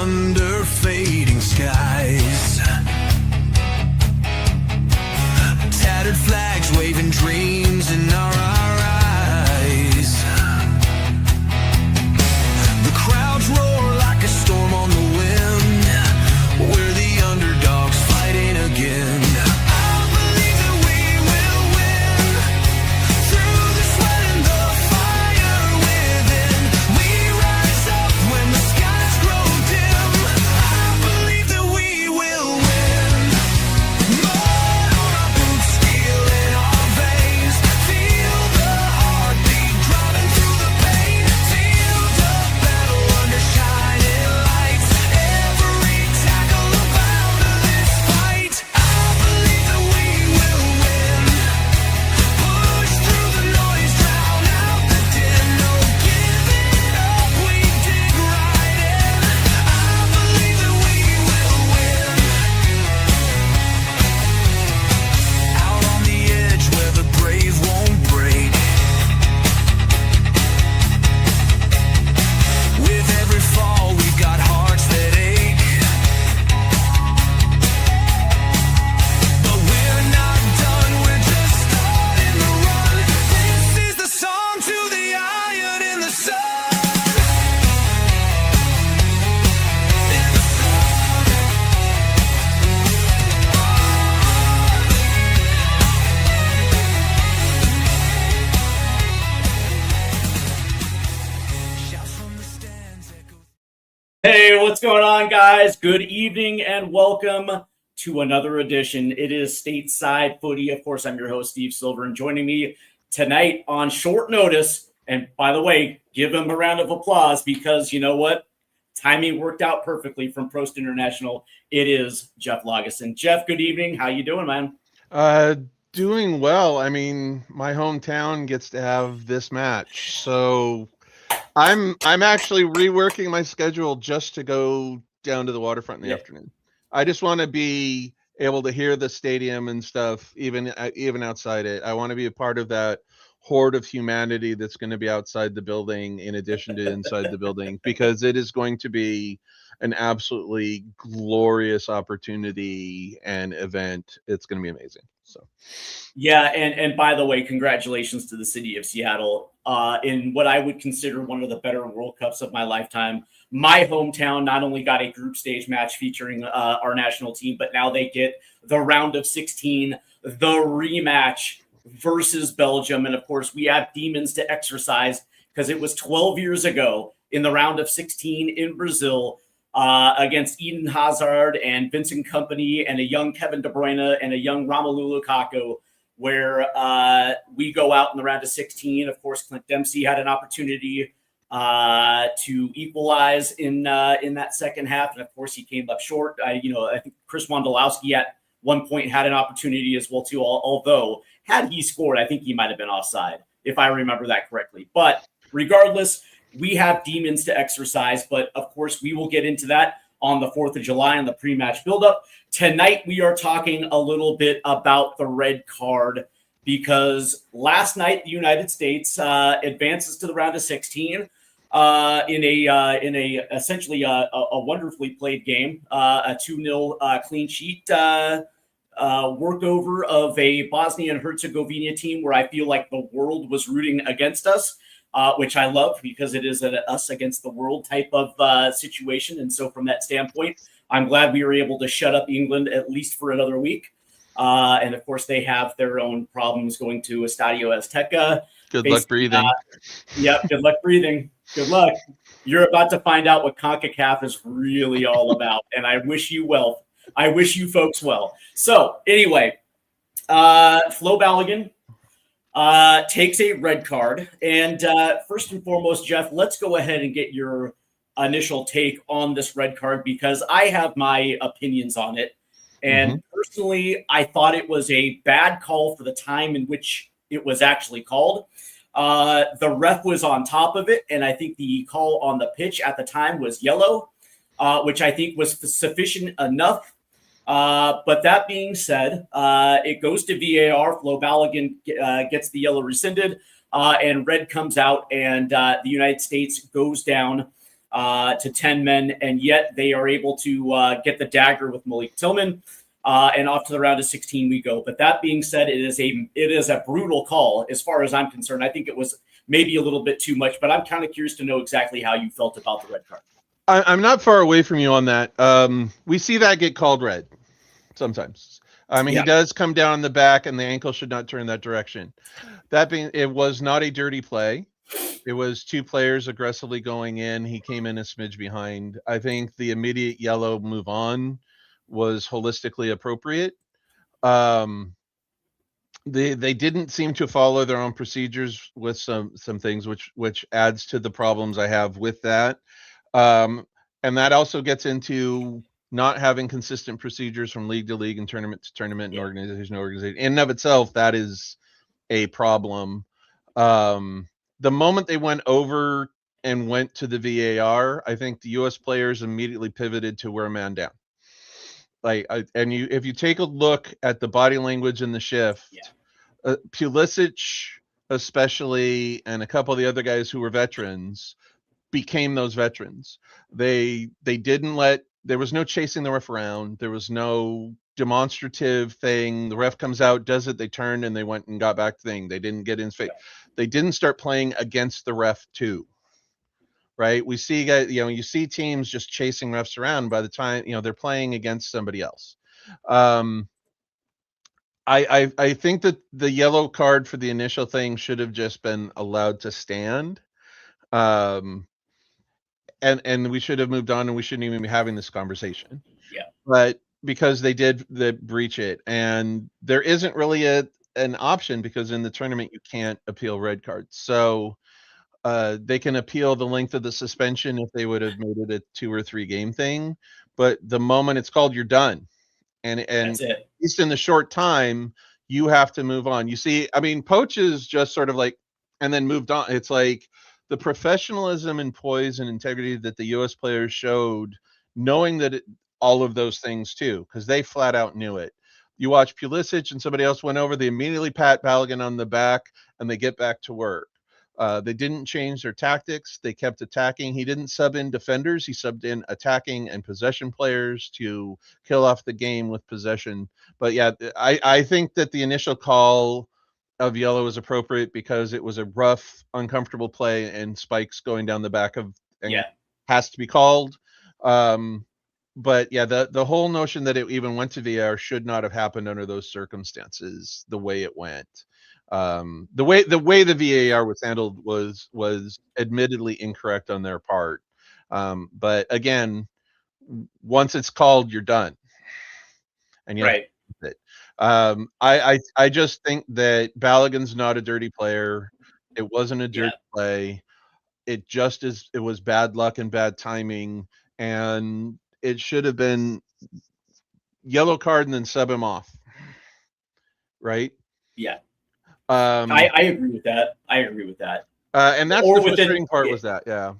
under fading skies. Tattered flags waving dreams in our eyes. The crowds roar like a storm on the wind. We're the underdogs fighting again. Hey, what's going on, guys? Good evening and welcome to another edition. It is Stateside Footy. Of course, I'm your host, Steve Silver, and joining me tonight on short notice, and by the way, give him a round of applause because you know what? Timing worked out perfectly from Prost International. It is Jeff Lageson. Jeff, good evening. How you doing, man? Doing well. I mean, my hometown gets to have this match, so I'm actually reworking my schedule just to go down to the waterfront in the afternoon. I just want to be able to hear the stadium and stuff, even outside it. I want to be a part of that horde of humanity that's going to be outside the building in addition to inside the building, because it is going to be an absolutely glorious opportunity and event. It's going to be amazing. So, yeah, and by the way, congratulations to the city of Seattle in what I would consider one of the better World Cups of my lifetime. My hometown not only got a group stage match featuring our national team, but now they get the round of 16, the rematch versus Belgium. And of course, we have demons to exercise because it was 12 years ago in the round of 16 in Brazil against Eden Hazard and Vincent Kompany and a young Kevin De Bruyne and a young Romelu Lukaku, where we go out in the round of 16. Of course, Clint Dempsey had an opportunity to equalize in that second half, and of course, he came up short. I think Chris Wondolowski at one point had an opportunity as well too. Although had he scored, I think he might have been offside, if I remember that correctly. But regardless, we have demons to exercise. But of course, we will get into that on the 4th of July on the pre-match buildup. Tonight, we are talking a little bit about the red card because last night the United States advances to the round of 16 in a essentially a wonderfully played game, a 2-0 clean sheet workover of a Bosnia and Herzegovina team where I feel like the world was rooting against us. Which I love because it is an us against the world type of situation. And so from that standpoint, I'm glad we were able to shut up England at least for another week. And of course, they have their own problems going to Estadio Azteca. Good luck breathing. Good luck breathing. Good luck. You're about to find out what CONCACAF is really all about. And I wish you well. I wish you folks well. So anyway, Flo Balogun takes a red card. And first and foremost, Jeff, let's go ahead and get your initial take on this red card because I have my opinions on it. And personally, I thought it was a bad call for the time in which it was actually called. The ref was on top of it, and I think the call on the pitch at the time was yellow, which I think was sufficient enough. But that being said, it goes to VAR. Flo Balogun gets the yellow rescinded, and red comes out, and the United States goes down to 10 men, and yet they are able to get the dagger with Malik Tillman, and off to the round of 16 we go. But that being said, it is a brutal call as far as I'm concerned. I think it was maybe a little bit too much, but I'm kind of curious to know exactly how you felt about the red card. I'm not far away from you on that. We see that get called red sometimes. I mean, He does come down on the back, and the ankle should not turn that direction. That being, it was not a dirty play. It was two players aggressively going in. He came in a smidge behind. I think the immediate yellow move on was holistically appropriate. They didn't seem to follow their own procedures with some things, which adds to the problems I have with that. And that also gets into not having consistent procedures from league to league and tournament to tournament and organization to organization. In and of itself, that is a problem. The moment they went over and went to the VAR, I think the U.S. players immediately pivoted to we're a man down. If you take a look at the body language in the shift, Pulisic especially, and a couple of the other guys who were veterans, became those veterans. They didn't let, there was no chasing the ref around. There was no demonstrative thing. The ref comes out, does it, they turned and they went and got back thing. They didn't get in his face. They didn't start playing against the ref too. Right? We see guys, you see teams just chasing refs around by the time, they're playing against somebody else. I think that the yellow card for the initial thing should have just been allowed to stand. And we should have moved on, and we shouldn't even be having this conversation. Yeah. But because they did breach it, and there isn't really an option, because in the tournament you can't appeal red cards. So they can appeal the length of the suspension if they would have made it a 2 or 3 game thing. But the moment it's called, you're done. And that's it. At least in the short time, you have to move on. You see, I mean, Poach is just sort of like, and then moved on. It's like the professionalism and poise and integrity that the U.S. players showed, knowing that all of those things too, because they flat out knew it. You watch Pulisic and somebody else went over, they immediately pat Balogun on the back and they get back to work. They didn't change their tactics. They kept attacking. He didn't sub in defenders. He subbed in attacking and possession players to kill off the game with possession. But yeah, I think that the initial call of yellow is appropriate because it was a rough, uncomfortable play, and spikes going down the back of has to be called. But yeah, the whole notion that it even went to VAR should not have happened under those circumstances. The way it went. The way the VAR was handled was admittedly incorrect on their part. But again, once it's called, you're done. And right. It. I just think that Balogun's not a dirty player. It wasn't a dirty play. It was bad luck and bad timing, and it should have been yellow card and then sub him off. Right? Yeah. I agree with that. And that's the frustrating part was that, yeah.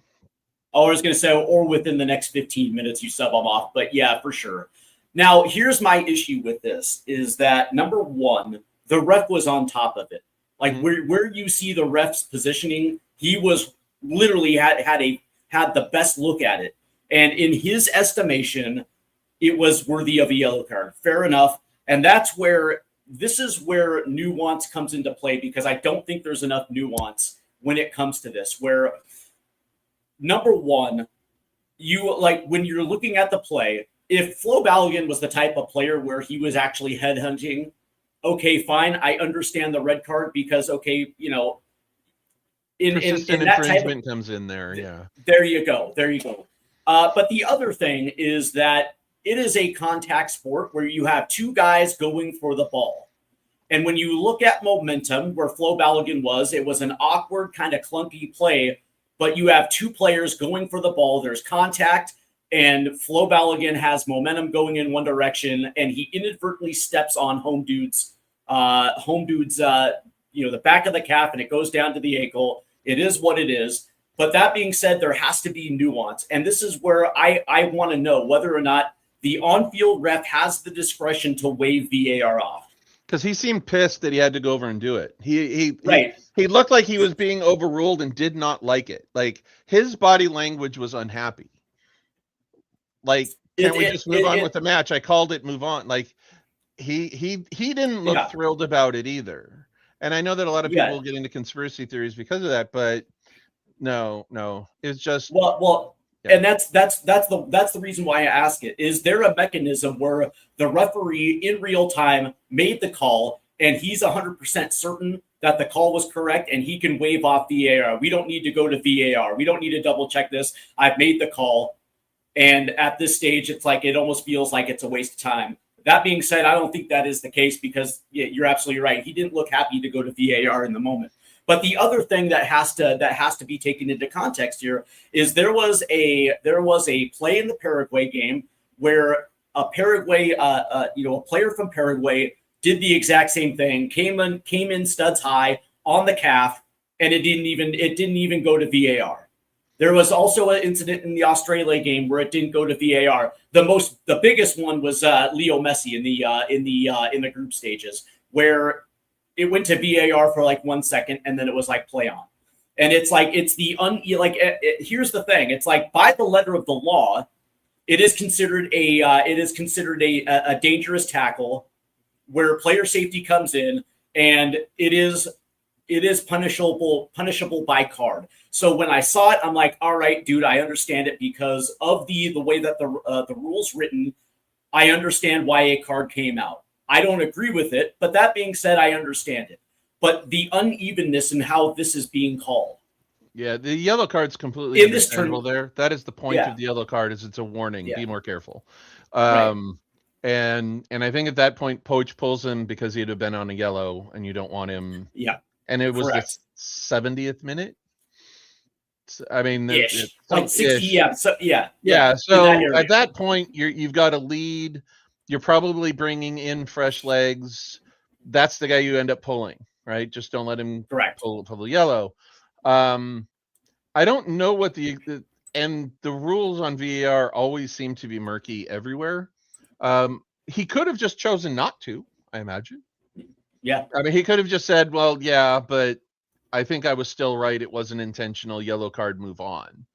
I was going to say, or within the next 15 minutes, you sub them off. But yeah, for sure. Now, here's my issue with this is that, number one, the ref was on top of it. Like where you see the ref's positioning, he was literally had the best look at it. And in his estimation, it was worthy of a yellow card. Fair enough. And this is where nuance comes into play, because I don't think there's enough nuance when it comes to this, where number one, when you're looking at the play, if Flo Balogun was the type of player where he was actually headhunting, okay, fine. I understand the red card because, okay, in persistent that infringement comes in there. Yeah. There you go. But the other thing is that it is a contact sport where you have two guys going for the ball. And when you look at momentum, where Flo Balogun was, it was an awkward, kind of clunky play, but you have two players going for the ball. There's contact, and Flo Balogun has momentum going in one direction, and he inadvertently steps on home dude's the back of the calf, and it goes down to the ankle. It is what it is. But that being said, there has to be nuance. And this is where I want to know whether or not the on-field ref has the discretion to waive VAR off. because he seemed pissed that he had to go over and do it. Right. He looked like he was being overruled and did not like it. Like his body language was unhappy. Like, can't we just move on with the match? I called it, move on. Like he didn't look thrilled about it either. And I know that a lot of people get into conspiracy theories because of that, but no, it's just well. And that's the reason why I ask it. Is there a mechanism where the referee in real time made the call and he's 100% certain that the call was correct and he can waive off VAR? We don't need to go to VAR. We don't need to double check this. I've made the call. And at this stage, it's like it almost feels like it's a waste of time. That being said, I don't think that is the case because you're absolutely right. He didn't look happy to go to VAR in the moment. But the other thing that has to be taken into context here is there was a play in the Paraguay game where a Paraguay a player from Paraguay did the exact same thing, came in studs high on the calf, and it didn't even go to VAR. There was also an incident in the Australia game where it didn't go to VAR. The biggest one was Leo Messi in the group stages where it went to VAR for like 1 second and then it was like play on. And it's like here's the thing. It's like by the letter of the law, it is considered a dangerous tackle where player safety comes in, and it is punishable by card. So when I saw it, I'm like, all right, dude, I understand it because of the way that the rule's written. I understand why a card came out. I don't agree with it, but that being said, I understand it. But the unevenness in how this is being called. Yeah, the yellow card's completely understandable there. That is the point of the yellow card, is it's a warning. Be more careful. Right. And I think at that point, Poach pulls him because he'd have been on a yellow, and you don't want him. Yeah. And it was the 70th minute. I mean, like 60. Yeah. So So at that point, you've got a lead. You're probably bringing in fresh legs. That's the guy you end up pulling, right? Just don't let him pull the yellow. I don't know what and the rules on VAR always seem to be murky everywhere. He could have just chosen not to, I imagine. Yeah. I mean, he could have just said, well, yeah, but I think I was still right. It wasn't intentional. Yellow card, move on.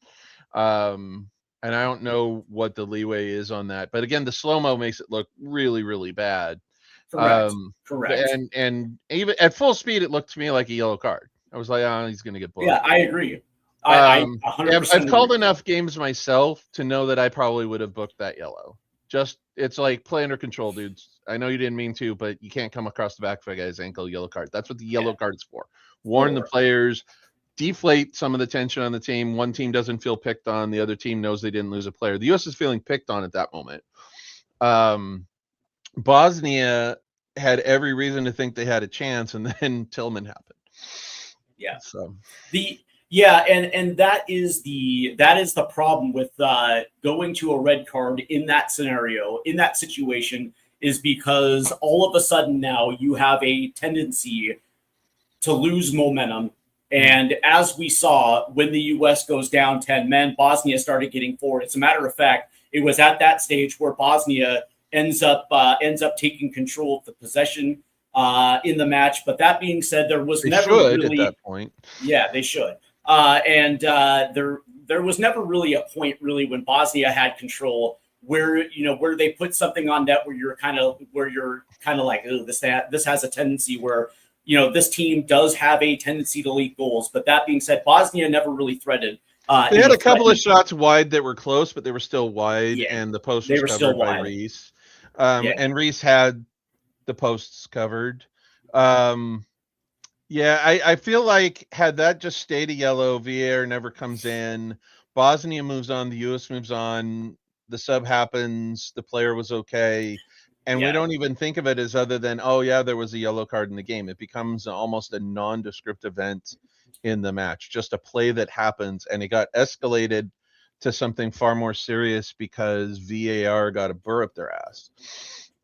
And I don't know what the leeway is on that. But again, the slow-mo makes it look really, really bad. Correct. And even at full speed, it looked to me like a yellow card. I was like, oh, he's going to get blown. Yeah, I agree. I 100% I've called enough games myself to know that I probably would have booked that yellow. It's like play under control, dudes. I know you didn't mean to, but you can't come across the back of a guy's ankle, yellow card. That's what the yellow card's for. Warn the players, deflate some of the tension on the team. One team doesn't feel picked on. The other team knows they didn't lose a player. The U.S. is feeling picked on at that moment. Bosnia had every reason to think they had a chance, and then Tillman happened. Yeah. So and that is the problem with going to a red card in that scenario, in that situation, is because all of a sudden now you have a tendency to lose momentum. And as we saw, when the U.S. goes down 10 men, Bosnia started getting forward. As a matter of fact, it was at that stage where Bosnia ends up taking control of the possession in the match. But that being said, there was never really at that point. Yeah, they should. There was never really a point really when Bosnia had control where they put something on net where you're kind of like, oh, this has a tendency where this team does have a tendency to leak goals. But that being said, Bosnia never really threatened. They had a couple of shots wide that were close, but they were still wide, and the post was covered by Reese. And Reese had the posts covered. I feel like had that just stayed a yellow, VAR never comes in, Bosnia moves on, the U.S. moves on, the sub happens, the player was okay, and we don't even think of it as other than, oh yeah, there was a yellow card in the game. It becomes almost a nondescript event in the match, just a play that happens, and it got escalated to something far more serious because VAR got a burr up their ass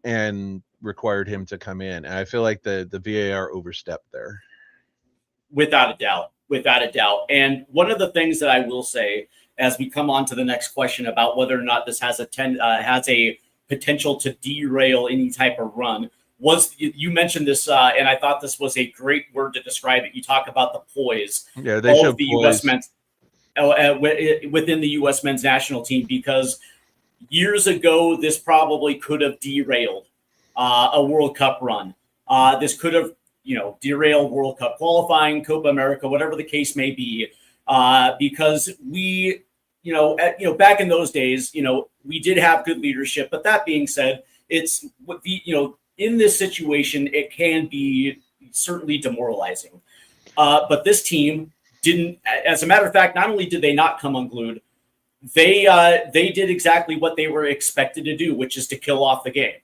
and required him to come in. And I feel like the VAR overstepped there. Without a doubt. And one of the things that I will say as we come on to the next question about whether or not this has a potential to derail any type of run, was, you mentioned this, and I thought this was a great word to describe it. You talk about the poise Yeah, they of the poise. U.S. men's within the U.S. men's national team, because years ago this probably could have derailed a World Cup run. This could have, derailed World Cup qualifying, Copa America, whatever the case may be, because we, back in those days, we did have good leadership. But that being said, it's what in this situation, it can be certainly demoralizing. But this team didn't. As a matter of fact, not only did they not come unglued, they did exactly what they were expected to do, which is to kill off the game.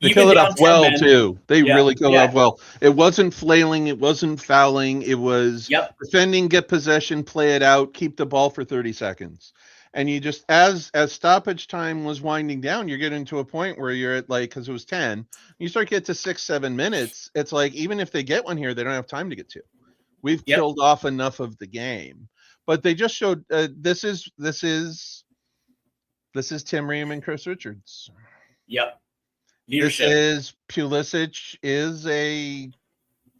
They kill it off well, too. They really kill it off well. It wasn't flailing. It wasn't fouling. It was defending, get possession, play it out, keep the ball for 30 seconds. And you just, as stoppage time was winding down, you're getting to a point where you're at, like, because it was 10, you start get to 6-7 minutes. It's like, even if they get one here, they don't have time to get to. We've killed off enough of the game. But they just showed this is Tim Ream and Chris Richards. Yep. Leadership. This is Pulisic is a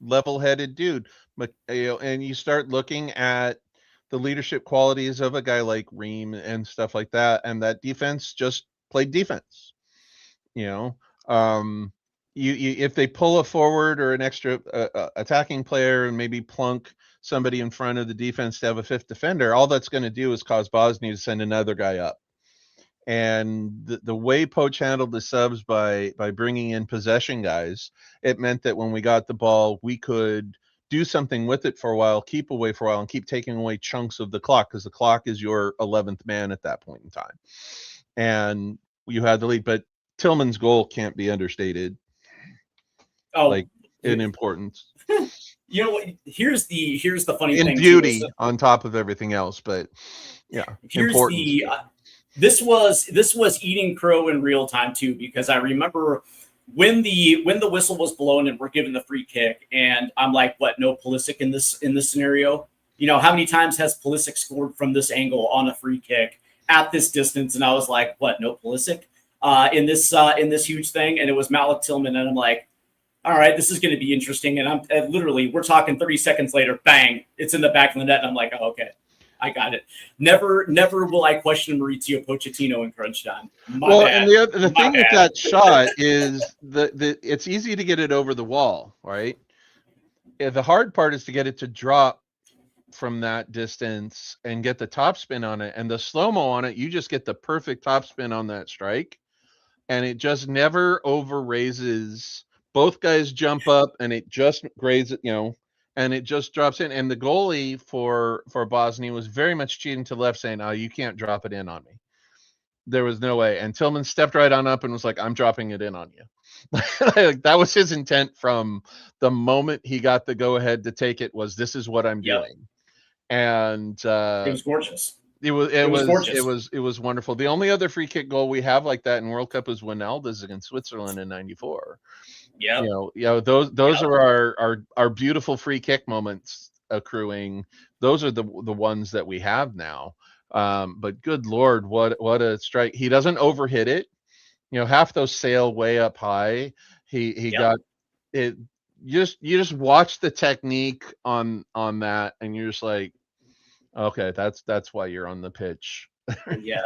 level-headed dude, but and you start looking at the leadership qualities of a guy like Ream and stuff like that, and that defense just played defense. You if they pull a forward or an extra attacking player and maybe plunk somebody in front of the defense to have a fifth defender, all that's going to do is cause Bosnia to send another guy up. And the way Poach handled the subs by bringing in possession guys, it meant that when we got the ball, we could do something with it for a while, keep away for a while, and keep taking away chunks of the clock, because the clock is your 11th man at that point in time. And you had the lead, but Tillman's goal can't be understated. In importance. Here's the funny thing. In beauty, on top of everything else, but here's importance. This was eating crow in real time too, because I remember when the whistle was blown and we're given the free kick, and I'm like, what? No Pulisic in this scenario? How many times has Pulisic scored from this angle on a free kick at this distance? And I was like, what? No Pulisic in this huge thing? And it was Malik Tillman, and I'm like, all right, this is going to be interesting. And we're talking 30 seconds later, bang, it's in the back of the net, and I'm like, oh, okay. I got it. Never will I question Maurizio Pochettino in crunch time. And the thing with that shot is it's easy to get it over the wall, right? The hard part is to get it to drop from that distance and get the topspin on it. And the slow-mo on it, you just get the perfect topspin on that strike. And it just never over raises. Both guys jump up and it just grazes, and it just drops in. And the goalie for Bosnia was very much cheating to the left, saying, "Oh, you can't drop it in on me." There was no way. And Tillman stepped right on up and was like, "I'm dropping it in on you." That was his intent from the moment he got the go ahead to take it. Was this is what I'm doing. And it was gorgeous. It was wonderful. The only other free kick goal we have like that in World Cup is Wijnaldum's against Switzerland in '94. Yeah, those are our beautiful free kick moments accruing. Those are the ones that we have now. But good Lord, what a strike! He doesn't overhit it. Half those sail way up high. He got it. You just watch the technique on that, and you're just like, okay, that's why you're on the pitch. Yeah,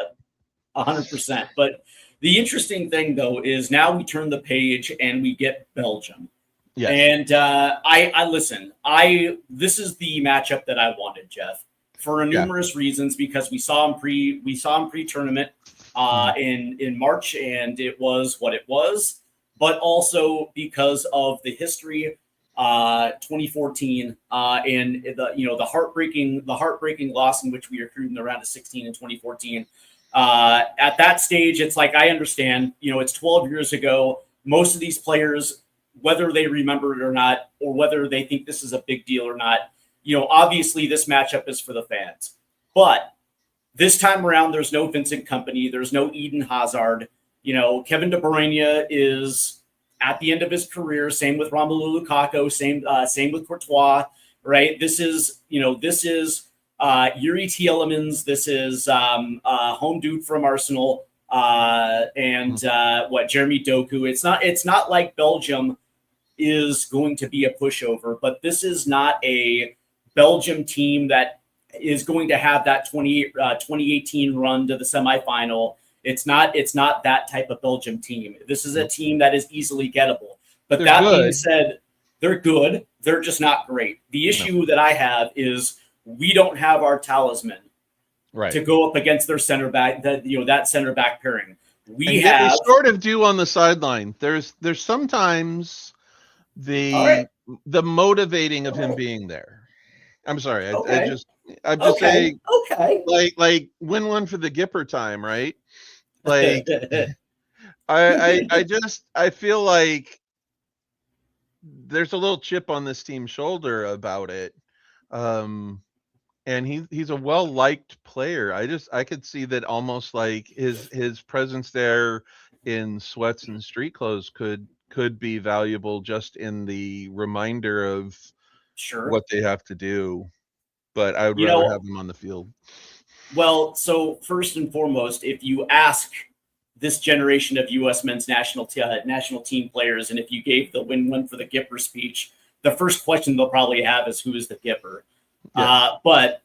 100%. But the interesting thing, though, is now we turn the page and we get Belgium. Yeah. And I listen. This is the matchup that I wanted, Jeff, for numerous reasons, because we saw him pre-tournament in March, and it was what it was. But also because of the history, 2014, and the heartbreaking loss in which we accrued in the round of 16 in 2014. At that stage, it's like, I understand, it's 12 years ago. Most of these players, whether they remember it or not, or whether they think this is a big deal or not, obviously this matchup is for the fans. But this time around, there's no Vincent Kompany. There's no Eden Hazard. Kevin De Bruyne is at the end of his career. Same with Romelu Lukaku. Same with Courtois. Right? This is Yuri Tielemans. This is home dude from Arsenal. Jeremy Doku. It's not like Belgium is going to be a pushover, but this is not a Belgium team that is going to have that 2018 run to the semifinal. It's not that type of Belgium team. This is a team that is easily gettable. But They're that good. being said, they're good. They're just not great. The issue that I have is we don't have our talisman to go up against their center back. That center back pairing. We sort of do on the sideline. There's sometimes the motivating of him being there. I'm sorry. I'm just saying. Okay. Like win one for the Gipper time, right? Like I feel like there's a little chip on this team's shoulder about it. And he's a well-liked player. I could see that almost like his presence there in sweats and street clothes could be valuable just in the reminder of what they have to do. But I would rather have him on the field. Well, so first and foremost, if you ask this generation of U.S. men's national team players, and if you gave the win-win for the Gipper speech, the first question they'll probably have is, who is the Gipper? Yeah. But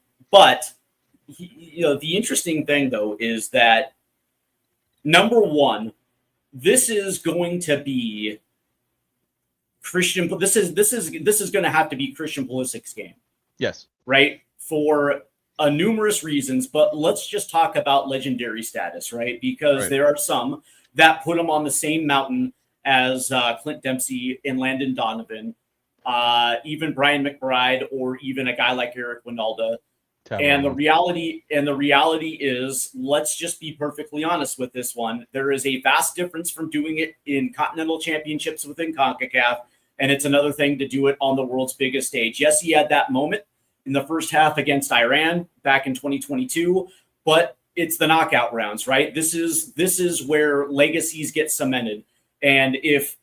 the interesting thing though is that, number one, this is going to be Christian. This is going to have to be Christian Pulisic's game. Yes. Right. For numerous reasons, but let's just talk about legendary status, right? Because there are some that put him on the same mountain as Clint Dempsey and Landon Donovan, even Brian McBride, or even a guy like Eric Winalda. And the reality is, let's just be perfectly honest with this one. There is a vast difference from doing it in continental championships within CONCACAF, and it's another thing to do it on the world's biggest stage. Yes, he had that moment in the first half against Iran back in 2022, but it's the knockout rounds, right? This is where legacies get cemented. And if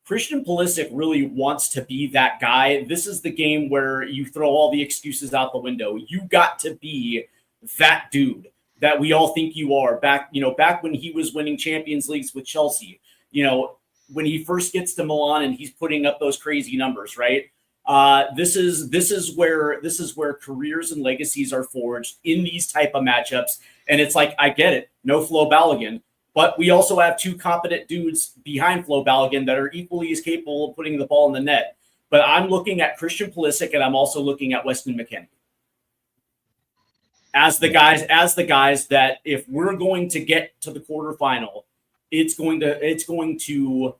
Christian Pulisic really wants to be that guy, this is the game where you throw all the excuses out the window. You got to be that dude that we all think you are. Back when he was winning Champions Leagues with Chelsea, when he first gets to Milan and he's putting up those crazy numbers, right? This is where careers and legacies are forged in these type of matchups. And it's like, I get it, no Flo Balogun, but we also have two competent dudes behind Flo Balogun that are equally as capable of putting the ball in the net. But I'm looking at Christian Pulisic, and I'm also looking at Weston McKennie as the guys that, if we're going to get to the quarterfinal, it's going to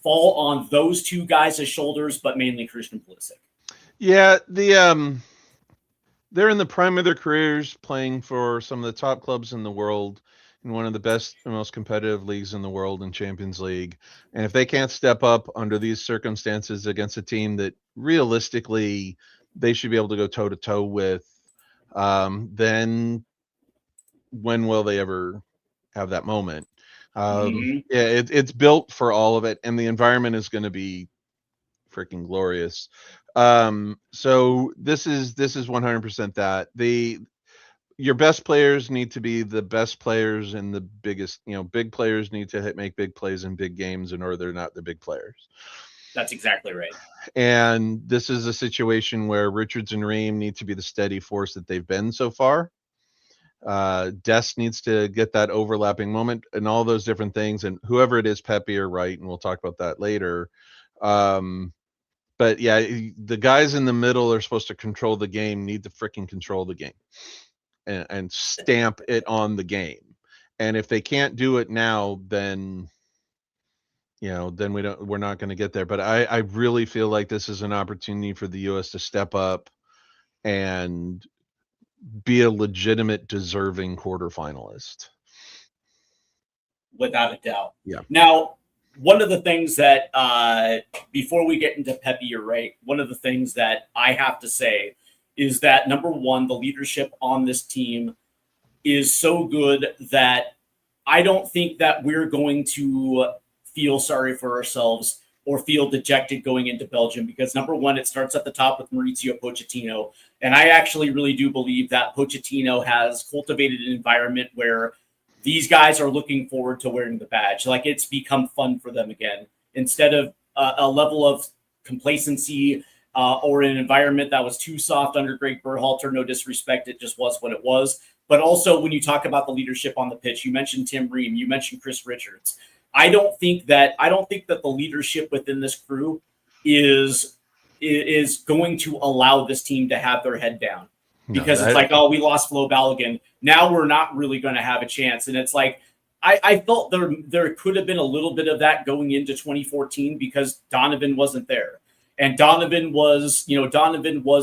fall on those two guys' shoulders, but mainly Christian Pulisic. Yeah, they're in the prime of their careers, playing for some of the top clubs in the world, in one of the best and most competitive leagues in the world, in Champions League. And if they can't step up under these circumstances against a team that realistically they should be able to go toe to toe with, then when will they ever have that moment? Yeah, it's built for all of it, and the environment is going to be freaking glorious. So this is 100% that your best players need to be the best players, and the biggest, big players need to make big plays in big games, in order they're not the big players. That's exactly right. And this is a situation where Richards and Ream need to be the steady force that they've been so far. Dest needs to get that overlapping moment and all those different things, and whoever it is, Pepi or Wright, and we'll talk about that later. But yeah, the guys in the middle are supposed to control the game, need to freaking control the game and stamp it on the game. And if they can't do it now, then we're not going to get there. But I really feel like this is an opportunity for the U.S. to step up and be a legitimate, deserving quarterfinalist. Without a doubt. Yeah. Now, one of the things that, before we get into Pepi or Wright, one of the things that I have to say is that, number one, the leadership on this team is so good that I don't think that we're going to feel sorry for ourselves or feel dejected going into Belgium, because, number one, it starts at the top with Mauricio Pochettino. And I actually really do believe that Pochettino has cultivated an environment where these guys are looking forward to wearing the badge. Like, it's become fun for them again, instead of a level of complacency or an environment that was too soft under Greg Berhalter. No disrespect, it just was what it was. But also, when you talk about the leadership on the pitch, you mentioned Tim Ream, you mentioned Chris Richards. I don't think that the leadership within this crew is going to allow this team to have their head down, because it's like, oh, we lost Flo Balogun. Now we're not really going to have a chance. And it's like, I felt there could have been a little bit of that going into 2014 because Donovan wasn't there. And Donovan was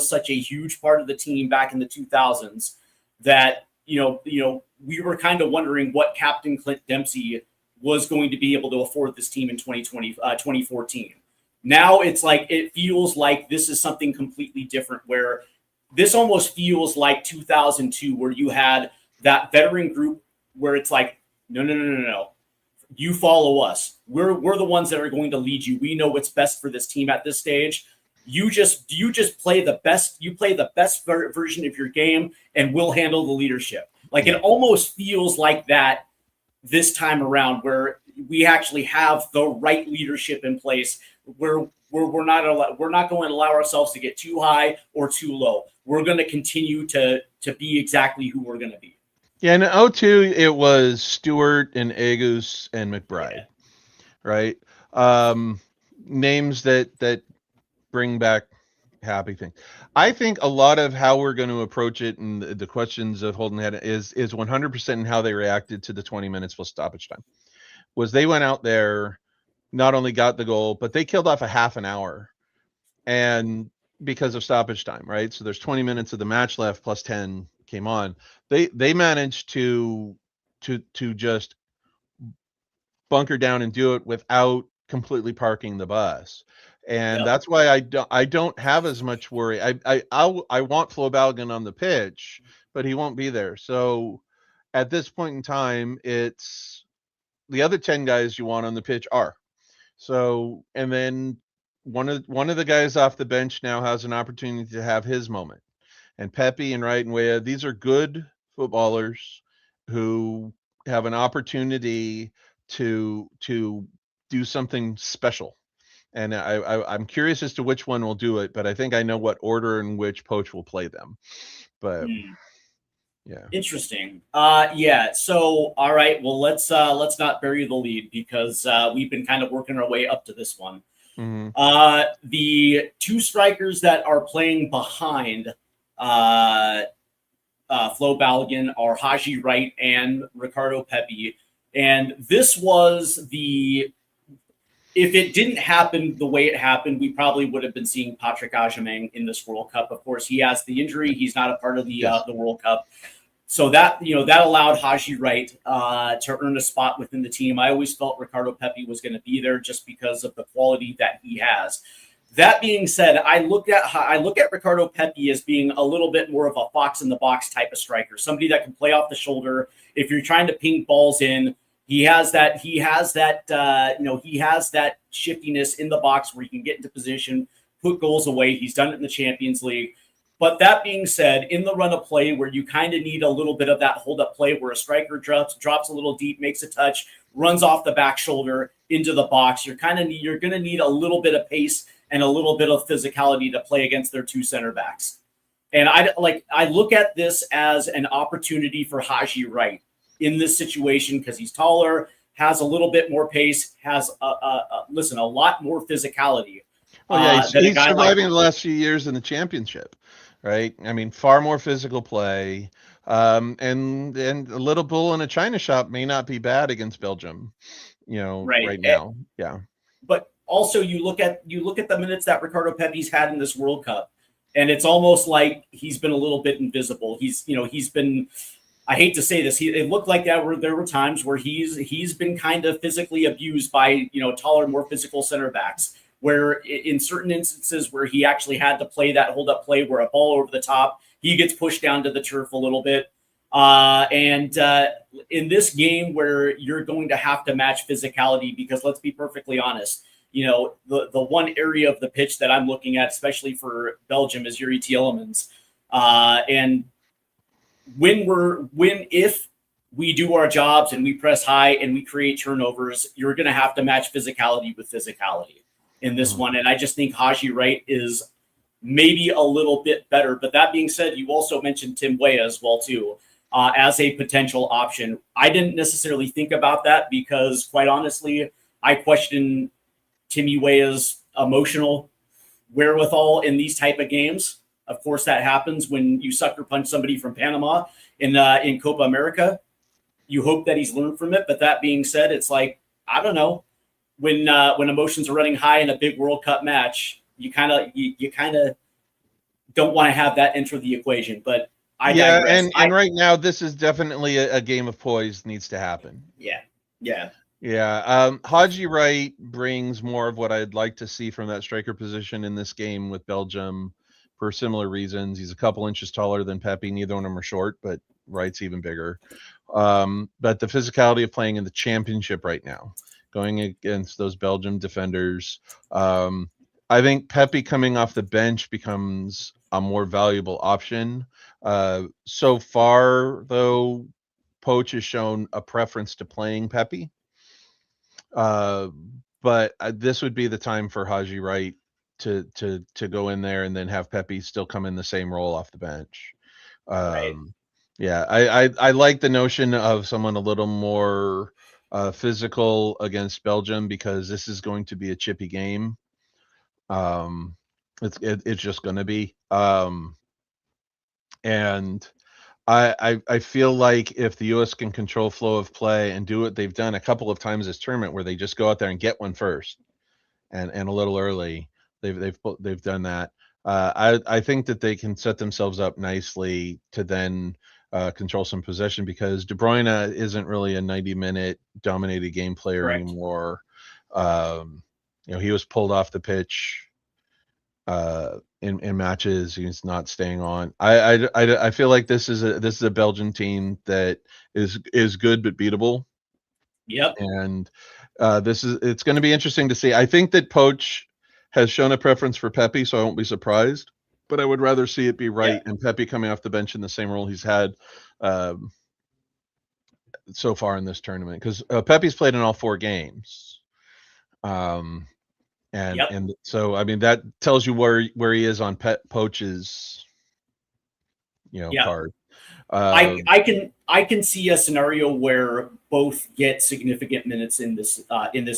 such a huge part of the team back in the 2000s that, we were kind of wondering what Captain Clint Dempsey was going to be able to afford this team in 2014. Now it's like, it feels like this is something completely different, where this almost feels like 2002, where you had that veteran group where it's like, no. You follow us. We're the ones that are going to lead you. We know what's best for this team at this stage. You just play the best. You play the best version of your game, and we'll handle the leadership. Like, it almost feels like that this time around, where we actually have the right leadership in place, where we're not going to allow ourselves to get too high or too low. We're going to continue to be exactly who we're going to be. Yeah, in 2002, it was Stewart and Agus and McBride, right? Names that bring back happy things. I think a lot of how we're going to approach it and the questions of Holden had is 100% in how they reacted to the 20 minutes plus stoppage time. Was they went out there, not only got the goal, but they killed off a half an hour, and because of stoppage time, right? So there's 20 minutes of the match left plus 10 came on. They managed to just bunker down and do it without completely parking the bus. And that's why I don't have as much worry. I want Flo Balogun on the pitch, but he won't be there. So at this point in time, it's the other 10 guys you want on the pitch are. So, and then one of the guys off the bench now has an opportunity to have his moment. And Pepi and Wright and Weah, these are good footballers who have an opportunity to do something special. And I'm curious as to which one will do it, but I think I know what order in which Poach will play them. But yeah, interesting. So all right, well, let's not bury the lead, because we've been kind of working our way up to this one. Mm-hmm. The two strikers that are playing behind Flo Balogun are Haji Wright and Ricardo Pepi. And this was if it didn't happen the way it happened, we probably would have been seeing Patrick Agyemang in this World Cup. Of course, he has the injury. He's not a part of the World Cup. So that allowed Haji Wright to earn a spot within the team. I always felt Ricardo Pepi was going to be there just because of the quality that he has. That being said, I look at Ricardo Pepi as being a little bit more of a fox in the box type of striker, somebody that can play off the shoulder. If you're trying to ping balls in, he has that shiftiness in the box where he can get into position, put goals away. He's done it in the Champions League. But that being said, in the run of play where you kind of need a little bit of that hold up play where a striker drops a little deep, makes a touch, runs off the back shoulder into the box, you're going to need a little bit of pace and a little bit of physicality to play against their two center backs. And I look at this as an opportunity for Haji Wright in this situation, because he's taller, has a little bit more pace, has a lot more physicality. Well, yeah, he's surviving the last few years in the championship, right? I mean, far more physical play, and a little bull in a china shop may not be bad against Belgium, right now. Yeah. But also, you look at the minutes that Ricardo Pepi's had in this World Cup, and it's almost like he's been a little bit invisible. He's been. I hate to say this. It looked like there were times where he's been kind of physically abused by taller, more physical center backs. Where in certain instances where he actually had to play that hold up play where a ball over the top, he gets pushed down to the turf a little bit. And in this game where you're going to have to match physicality, because let's be perfectly honest, the one area of the pitch that I'm looking at, especially for Belgium, is Yuri Tielemans. And if we do our jobs and we press high and we create turnovers, you're going to have to match physicality with physicality in this one. And I just think Haji Wright is maybe a little bit better. But that being said, you also mentioned Tim Weah as well, too, as a potential option. I didn't necessarily think about that because, quite honestly, I question Timmy Weah's emotional wherewithal in these type of games. Of course, that happens when you sucker punch somebody from Panama in Copa America. You hope that he's learned from it. But that being said, it's like, I don't know, when emotions are running high in a big World Cup match, you kind of don't want to have that enter the equation. But I digress. And right now, this is definitely a game of poise needs to happen. Yeah. Haji Wright brings more of what I'd like to see from that striker position in this game with Belgium for similar reasons. He's a couple inches taller than Pepi. Neither one of them are short, but Wright's even bigger. But the physicality of playing in the championship right now, going against those Belgium defenders, I think Pepi coming off the bench becomes a more valuable option. So far, though, Poach has shown a preference to playing Pepi. But this would be the time for Haji Wright to go in there and then have Pepi still come in the same role off the bench. Right. Yeah, I like the notion of someone a little more physical against Belgium because this is going to be a chippy game. It's just going to be. And I feel like if the U.S. can control flow of play and do what they've done a couple of times this tournament, where they just go out there and get one first, and a little early, they've done that. I think that they can set themselves up nicely to then control some possession because De Bruyne isn't really a 90-minute dominated game player anymore. He was pulled off the pitch in matches. He's not staying on. I feel like this is a Belgian team that is good but beatable. Yep. And it's going to be interesting to see. I think that Poach has shown a preference for Pepi, so I won't be surprised. But I would rather see it be Wright and Pepi coming off the bench in the same role he's had so far in this tournament, because Pepi's played in all 4 games. And so, I mean, that tells you where he is on Poach's, card. I can see a scenario where both get significant minutes in this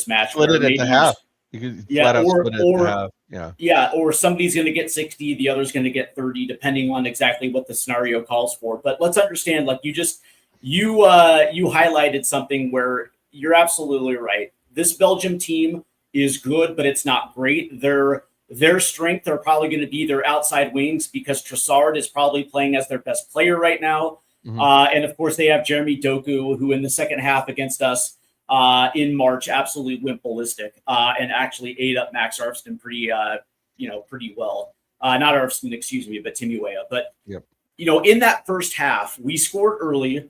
match. Split it at the half. You could flat out split it at the half. Or somebody's going to get 60, the other's going to get 30, depending on exactly what the scenario calls for. But let's understand, like you highlighted something where you're absolutely right. This Belgium team is good, but it's not great. Their strength are probably going to be their outside wings because Trossard is probably playing as their best player right now. Mm-hmm. And of course, they have Jeremy Doku, who in the second half against us in March absolutely went ballistic and actually ate up Max Arfston pretty well. Not Arfston, excuse me, but Timmy Weah. But in that first half, we scored early.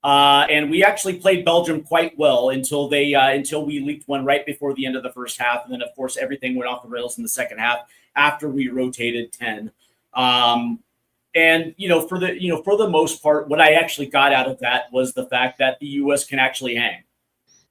And we actually played Belgium quite well until we leaked one right before the end of the first half, and then of course everything went off the rails in the second half after we rotated 10. And for the most part, what I actually got out of that was the fact that the U.S. can actually hang,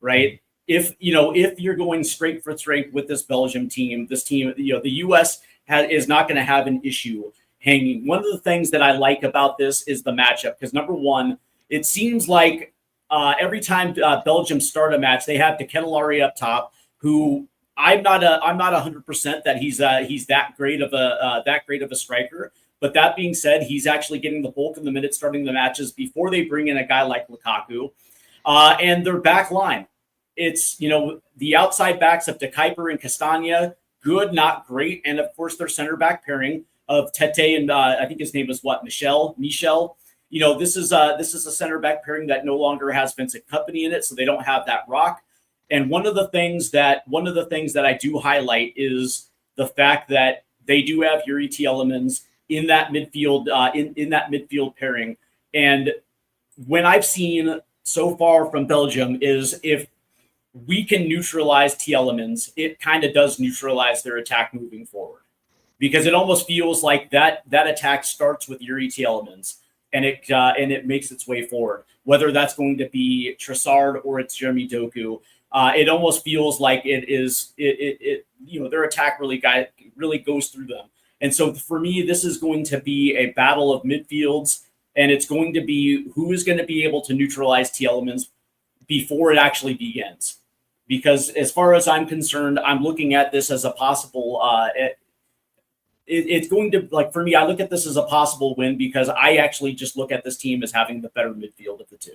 right? If you're going straight for strength with this Belgium team, the U.S. is not going to have an issue hanging. One of the things that I like about this is the matchup, because number one, it seems like every time Belgium start a match, they have Ketelari up top, who I'm not 100% that he's that great of a striker. But that being said, he's actually getting the bulk of the minutes starting the matches before they bring in a guy like Lukaku. And their back line, it's the outside backs of De Kuyper and Castagna, good, not great, and of course their center back pairing of Tete and I think his name is Michel. This is a center back pairing that no longer has Vincent Kompany in it, so they don't have that rock. And one of the things that I do highlight is the fact that they do have Yuri Tielemans in that midfield in that midfield pairing. And when I've seen so far from Belgium is if we can neutralize Tielemans, it kind of does neutralize their attack moving forward, because it almost feels like that attack starts with Yuri Tielemans. and it makes its way forward. Whether that's going to be Trossard or it's Jeremy Doku, it almost feels like their attack really goes through them. And so for me, this is going to be a battle of midfields, and it's going to be who is going to be able to neutralize Tielemans before it actually begins. Because as far as I'm concerned, I'm looking at this as a possible. It's going to, like, for me, I look at this as a possible win because I actually just look at this team as having the better midfield of the two.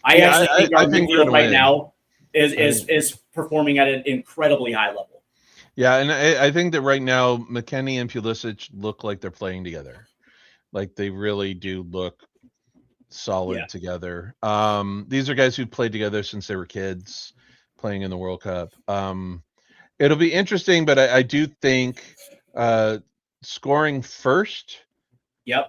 I think our midfield right now is performing at an incredibly high level. Yeah, and I think that right now McKennie and Pulisic look like they're playing together. Like they really do look solid together. These are guys who played together since they were kids, playing in the World Cup. It'll be interesting, but I do think scoring first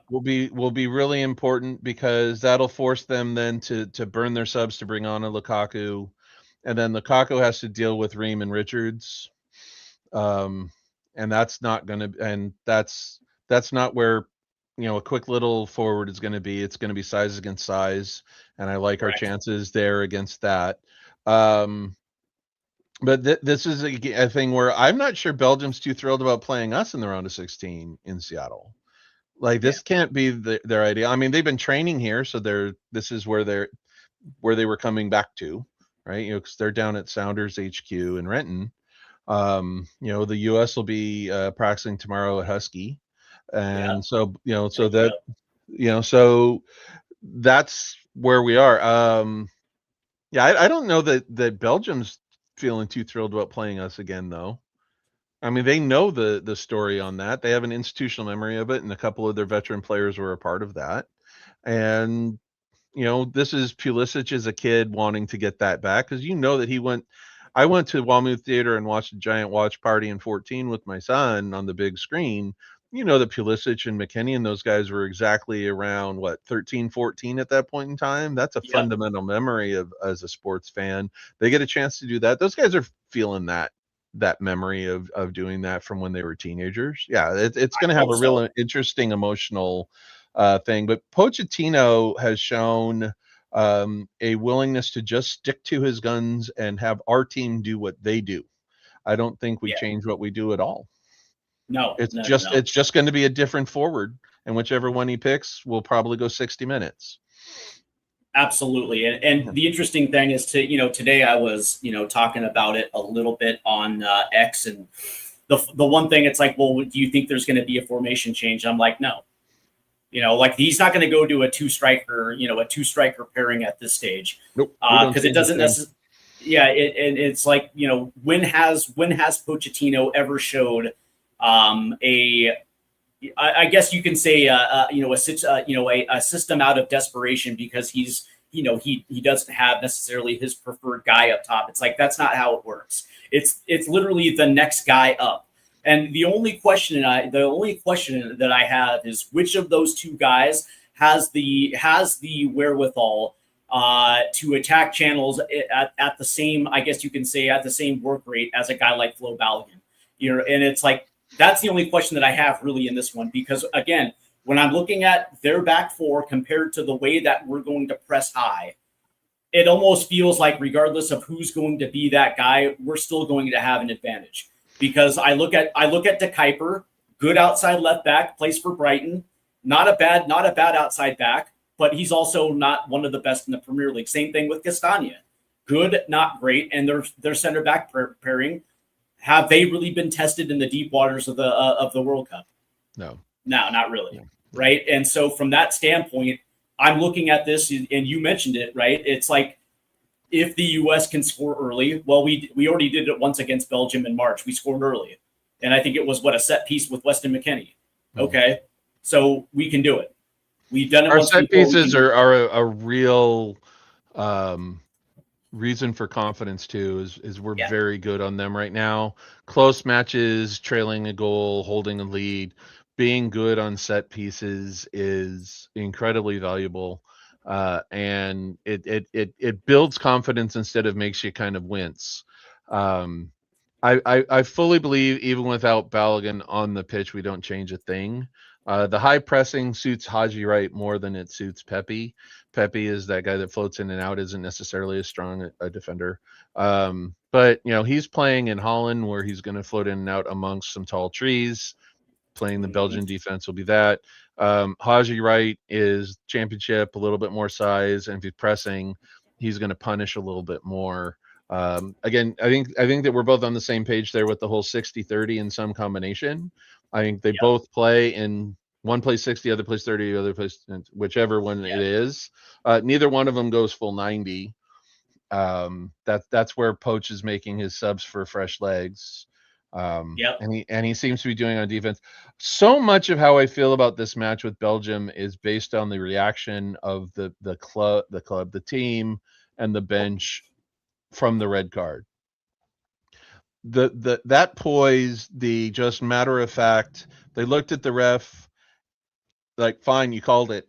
will be really important, because that'll force them then to burn their subs to bring on a Lukaku, and then Lukaku has to deal with Ream and Richards, and that's not where a quick little forward is going to be. It's going to be size against size, and I like our chances there against that. But this is a thing where I'm not sure Belgium's too thrilled about playing us in the round of 16 in Seattle. Like this can't be their idea. I mean, they've been training here, so this is where they were coming back to, right? Because they're down at Sounders HQ in Renton. The US will be practicing tomorrow at Husky, and so that's where we are. I don't know that Belgium's feeling too thrilled about playing us again, though. I mean, they know the story on that. They have an institutional memory of it, and a couple of their veteran players were a part of that. And this is Pulisic as a kid wanting to get that back, because that I went to Walmouth Theater and watched a giant watch party in 14 with my son on the big screen. That Pulisic and McKennie and those guys were exactly around 13, 14 at that point in time. That's a fundamental memory as a sports fan. They get a chance to do that. Those guys are feeling that memory of doing that from when they were teenagers. Yeah, it's going to have a real interesting emotional thing. But Pochettino has shown a willingness to just stick to his guns and have our team do what they do. I don't think we change what we do at all. No, it's just going to be a different forward, and whichever one he picks will probably go 60 minutes. Absolutely. And the interesting thing is today I was, talking about it a little bit on X, and the one thing, it's like, well, do you think there's going to be a formation change? I'm like, no. He's not going to go to a two striker pairing at this stage. Nope. Because it doesn't necessarily. Yeah. It's like, when has Pochettino ever showed I guess you can say a system out of desperation, because he doesn't have necessarily his preferred guy up top. It's like, that's not how it works. It's literally the next guy up. And the only question that I have is, which of those two guys has the wherewithal to attack channels at the same, I guess you can say, at the same work rate as a guy like Flo Balogun. And it's like, that's the only question that I have really in this one, because again, when I'm looking at their back four compared to the way that we're going to press high, it almost feels like regardless of who's going to be that guy, we're still going to have an advantage. Because I look at De Kuiper, good outside left back, plays for Brighton, not a bad outside back, but he's also not one of the best in the Premier League. Same thing with Castagna, good, not great, and their center back pairing. Have they really been tested in the deep waters of the World Cup? No, not really. No. Right. And so from that standpoint, I'm looking at this, and you mentioned it, right? It's like, if the U.S. can score early, well, we already did it once against Belgium in March. We scored early, and I think it was a set piece with Weston McKennie. Okay, so we can do it. We've done it. Our set pieces are a real reason for confidence too. Is we're very good on them right now. Close matches, trailing a goal, holding a lead, being good on set pieces is incredibly valuable. And it builds confidence instead of makes you kind of wince. I fully believe even without Balogun on the pitch, we don't change a thing. The high pressing suits Haji Wright more than it suits Pepi. Pepi is that guy that floats in and out, isn't necessarily as strong a defender. But he's playing in Holland where he's going to float in and out amongst some tall trees. Playing the Belgian defense will be that. Haji Wright is championship, a little bit more size, and if he's pressing, he's going to punish a little bit more. Again, I think that we're both on the same page there with the whole 60-30 in some combination. I think they both play in one plays 60, other plays 30, other plays whichever one it is. Neither one of them goes full 90. That's where Poach is making his subs for fresh legs. And he seems to be doing on defense. So much of how I feel about this match with Belgium is based on the reaction of the team, and the bench from the red card. That poise, the just matter of fact, they looked at the ref like, fine, you called it.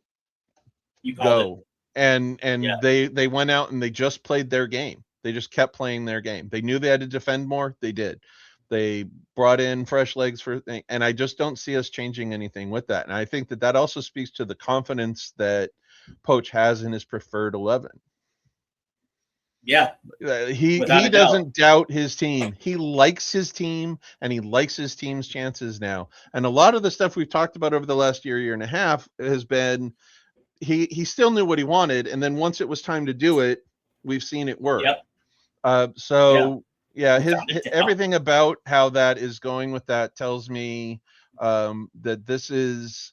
Go. And they went out and they just played their game. They just kept playing their game. They knew they had to defend more. They did. They brought in fresh legs and I just don't see us changing anything with that. And I think that also speaks to the confidence that Poach has in his preferred 11. Yeah. He doesn't doubt his team. He likes his team, and he likes his team's chances now. And a lot of the stuff we've talked about over the last year and a half has been he still knew what he wanted, and then once it was time to do it, we've seen it work. Everything about how that is going with that tells me that this is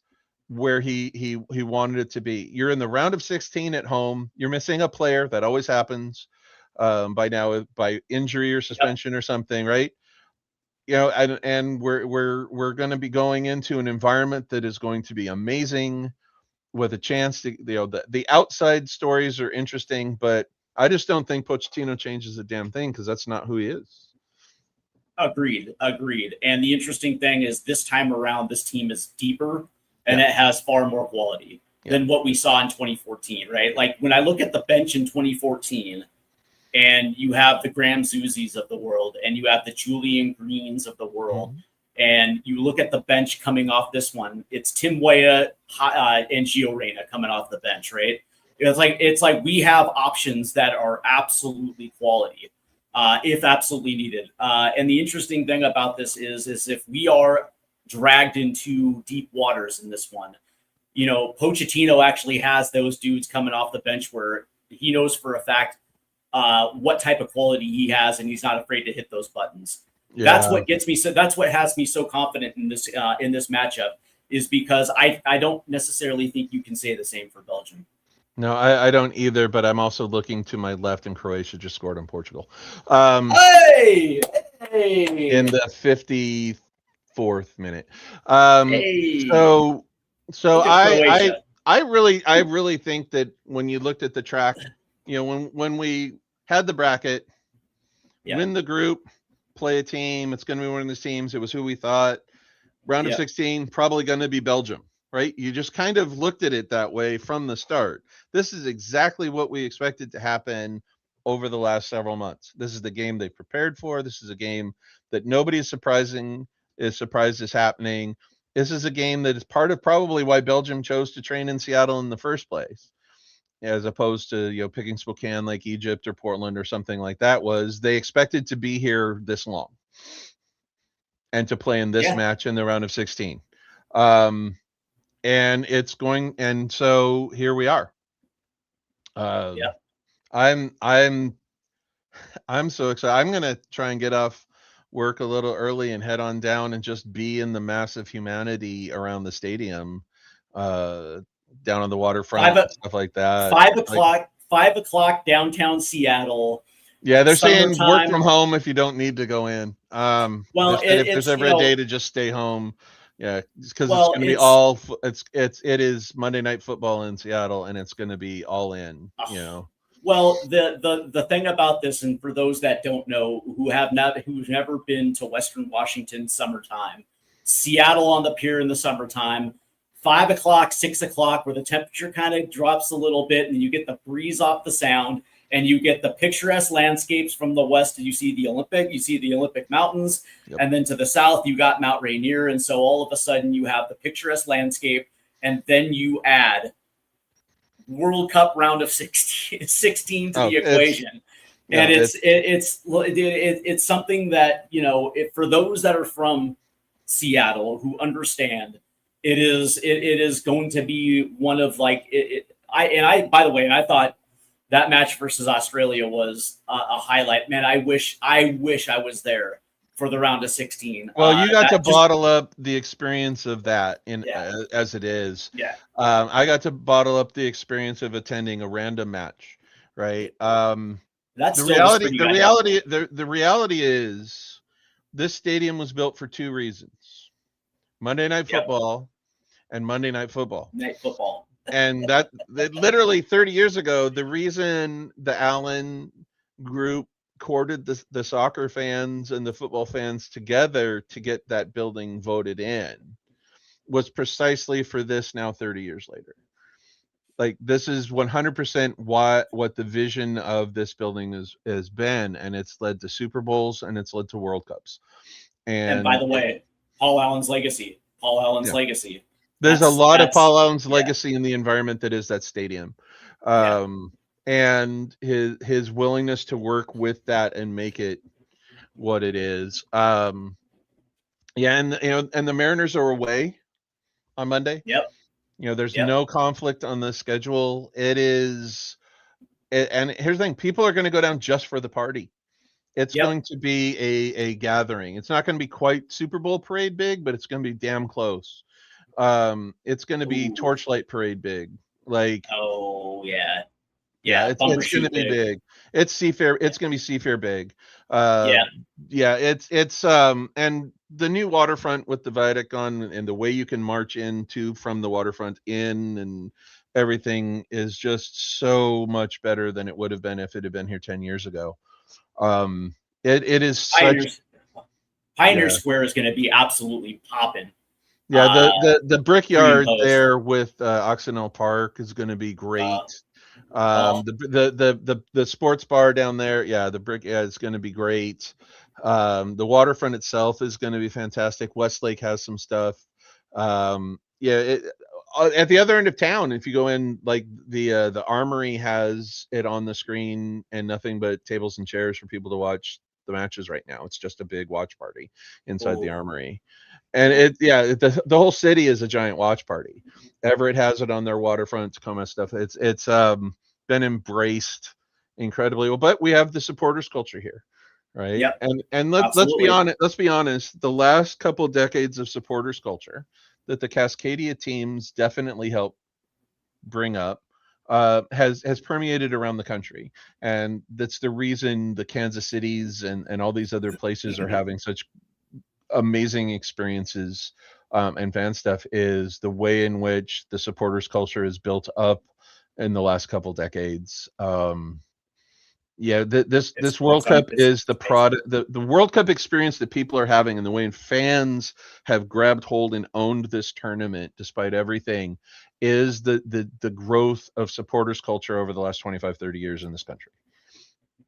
where he wanted it to be. You're in the round of 16 at home. You're missing a player. That always happens by now, by injury or suspension or something, right? And we're going to be going into an environment that is going to be amazing, with a chance to, the outside stories are interesting, but I just don't think Pochettino changes a damn thing, because that's not who he is. Agreed. And the interesting thing is, this time around, this team is deeper, and it has far more quality than what we saw in 2014, right? Like, when I look at the bench in 2014, and you have the Graham Zuzis of the world, and you have the Julian Greens of the world, and you look at the bench coming off this one, it's Tim Weah and Gio Reyna coming off the bench, right? It's like we have options that are absolutely quality, if absolutely needed. And the interesting thing about this is if we are dragged into deep waters in this one, Pochettino actually has those dudes coming off the bench where he knows for a fact what type of quality he has, and he's not afraid to hit those buttons. That's what gets me. So that's what has me so confident in this matchup, is because I don't necessarily think you can say the same for Belgium. No, I don't either, but I'm also looking to my left, and Croatia just scored on Portugal. Hey! In the 54th minute. So I really think that when you looked at the track, when we had the bracket, win the group, play a team, it's going to be one of these teams. It was who we thought. Round of 16, probably going to be Belgium, right? You just kind of looked at it that way from the start. This is exactly what we expected to happen over the last several months. This is the game they prepared for. This is a game that nobody is surprised is happening. This is a game that is part of probably why Belgium chose to train in Seattle in the first place, as opposed to picking Spokane like Egypt or Portland or something like that. Was they expected to be here this long and to play in this match in the round of 16. And it's going, and so here we are. I'm so excited. I'm gonna try and get off work a little early and head on down and just be in the massive humanity around the stadium, down on the waterfront, stuff like that. 5 o'clock downtown Seattle. Yeah, they're saying work from home if you don't need to go in. If there's ever a day to just stay home, because it's going to be all. It is Monday Night Football in Seattle, and it's going to be all in. Well, the thing about this, and for those that don't know, who've never been to Western Washington summertime, Seattle on the pier in the summertime, 5 o'clock, 6 o'clock, where the temperature kind of drops a little bit, and you get the breeze off the sound, and you get the picturesque landscapes from the west. You see the Olympic Mountains, Yep. and then to the south you got Mount Rainier, and so all of a sudden you have the picturesque landscape, and then you add World Cup round of 16 to the equation. And it's something that, you know, for those that are from Seattle who understand, it is going to be one of like by the way, I thought that match versus Australia was a highlight. Man, I wish I was there for the round of 16. Well, you got to bottle up the experience of that as it is. Yeah. I got to bottle up the experience of attending a random match, right? That's the reality is this stadium was built for two reasons: Monday Night Football and Monday Night Football. And that literally 30 years ago, the reason the Allen group courted the soccer fans and the football fans together to get that building voted in was precisely for this now 30 years later. Like, this is 100% what the vision of this building has been, and it's led to Super Bowls and it's led to World Cups. And by the way, Paul Allen's legacy. There's a lot of Paul Allen's legacy in the environment that is that stadium. And his willingness to work with that and make it what it is. And the Mariners are away on Monday. Yep. You know, there's no conflict on the schedule. And here's the thing: people are going to go down just for the party. It's going to be a gathering. It's not going to be quite Super Bowl parade big, but it's going to be damn close. It's going to be Torchlight Parade big. Like, it's going to be big. It's Seafair. It's going to be Seafair big. It's and the new waterfront with the viaduct on, and the way you can march from the waterfront in, and everything is just so much better than it would have been if it had been here 10 years ago. It is Pioneer Square is going to be absolutely popping. Yeah, the Brickyard there with Oxenell Park is going to be great. The sports bar down there, it's going to be great. The waterfront itself is going to be fantastic. Westlake has some stuff. At the other end of town, if you go in, like the Armory has it on the screen, and nothing but tables and chairs for people to watch the matches right now. It's just a big watch party inside the Armory. And the whole city is a giant watch party. Everett has it on their waterfront Tacoma stuff. It's been embraced incredibly well. But we have the supporters culture here, right? Yep. And let's be honest. Let's be honest. The last couple decades of supporters culture that the Cascadia teams definitely helped bring up has permeated around the country, and that's the reason the Kansas Cities and all these other places are having such amazing experiences and fan stuff, is the way in which the supporters culture is built up in the last couple decades. This World Cup is the product, the World Cup experience that people are having, and the way fans have grabbed hold and owned this tournament despite everything, is the growth of supporters culture over the last 25-30 years in this country.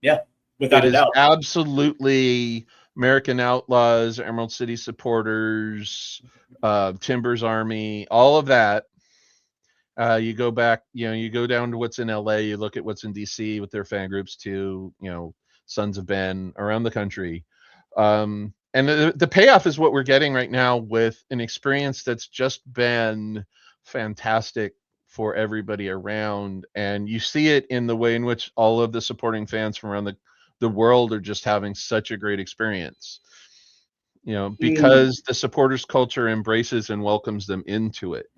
Yeah, without a doubt. Absolutely. American Outlaws, Emerald City Supporters, Timbers Army, all of that. You go back, you go down to what's in LA, you look at what's in DC with their fan groups too, Sons of Ben around the country. And the payoff is what we're getting right now with an experience that's just been fantastic for everybody around. And you see it in the way in which all of the supporting fans from around the world are just having such a great experience, because the supporters culture embraces and welcomes them into it.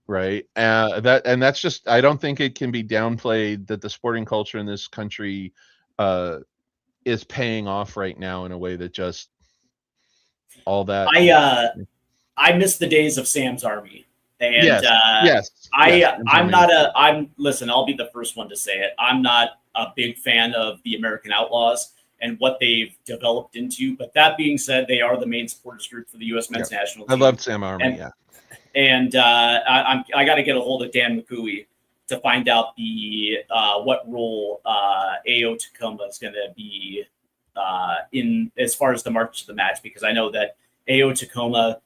Right. That's just, I don't think it can be downplayed that the sporting culture in this country is paying off right now in a way that just all that. I miss the days of Sam's Army. And yes. Listen, I'll be the first one to say it. I'm not a big fan of the American Outlaws and what they've developed into. But that being said, they are the main supporters group for the U.S. men's national team. I loved Sam Army. And I got to get a hold of Dan McCooey to find out the what role AO Tacoma is going to be in as far as the march to the match, because I know that AO Tacoma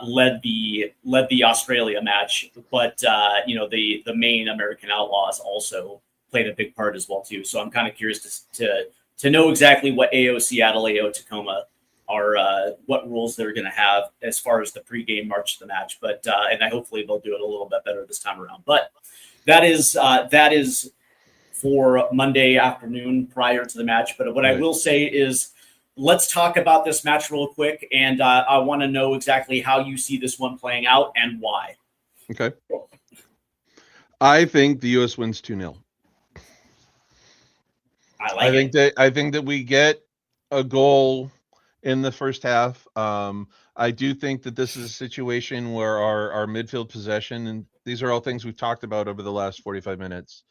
led the Australia match, but the main American Outlaws also played a big part as well too. So I'm kind of curious to know exactly what AO Seattle, AO Tacoma are, what rules they're going to have as far as the pregame march to the match. But and hopefully they'll do it a little bit better this time around. But that is for Monday afternoon prior to the match. But what I will say is, let's talk about this match real quick, and I want to know exactly how you see this one playing out and why. Okay. I think the U.S. wins 2-0. I think that we get a goal in the first half. I do think that this is a situation where our midfield possession, and these are all things we've talked about over the last 45 minutes.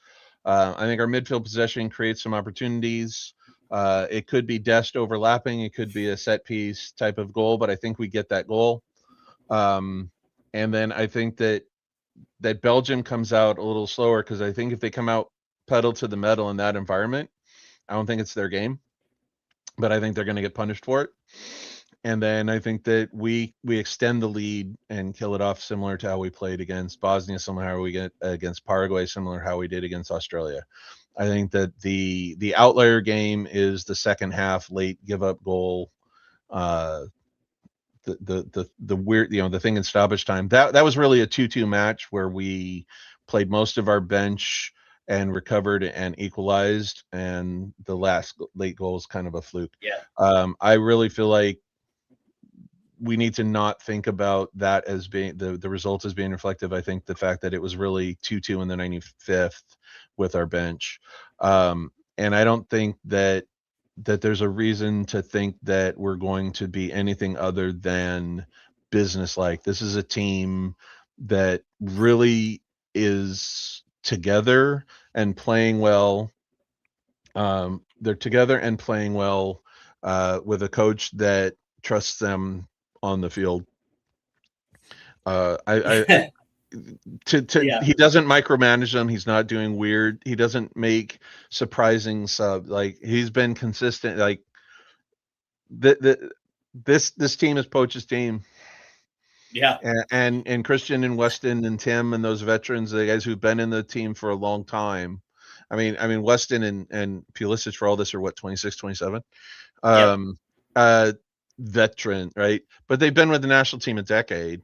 I think our midfield possession creates some opportunities. It could be Dest overlapping. It could be a set piece type of goal, but I think we get that goal. And then I think that Belgium comes out a little slower, because I think if they come out pedal to the metal in that environment, I don't think it's their game, but I think they're going to get punished for it. And then I think that we extend the lead and kill it off, similar to how we played against Bosnia, similar to how we get against Paraguay, similar to how we did against Australia. I think that the outlier game is the second half late give up goal, the weird, the thing in stoppage time. That was really a 2-2 match where we played most of our bench and recovered and equalized, and the last late goal is kind of a fluke. Yeah. I really feel like we need to not think about that as being the results as being reflective. I think the fact that it was really 2-2 in the 95th with our bench. And I don't think that there's a reason to think that we're going to be anything other than business-like. This is a team that really is together and playing well. They're together and playing well with a coach that trusts them on the field. Yeah. He doesn't micromanage them. He's not doing weird. He doesn't make surprising sub. Like, he's been consistent. Like, this team is Poach's team. Yeah. And Christian and Weston and Tim and those veterans, the guys who've been in the team for a long time. I mean Weston and Pulisic for all this are what, 26, 27? Veteran, right? But they've been with the national team a decade.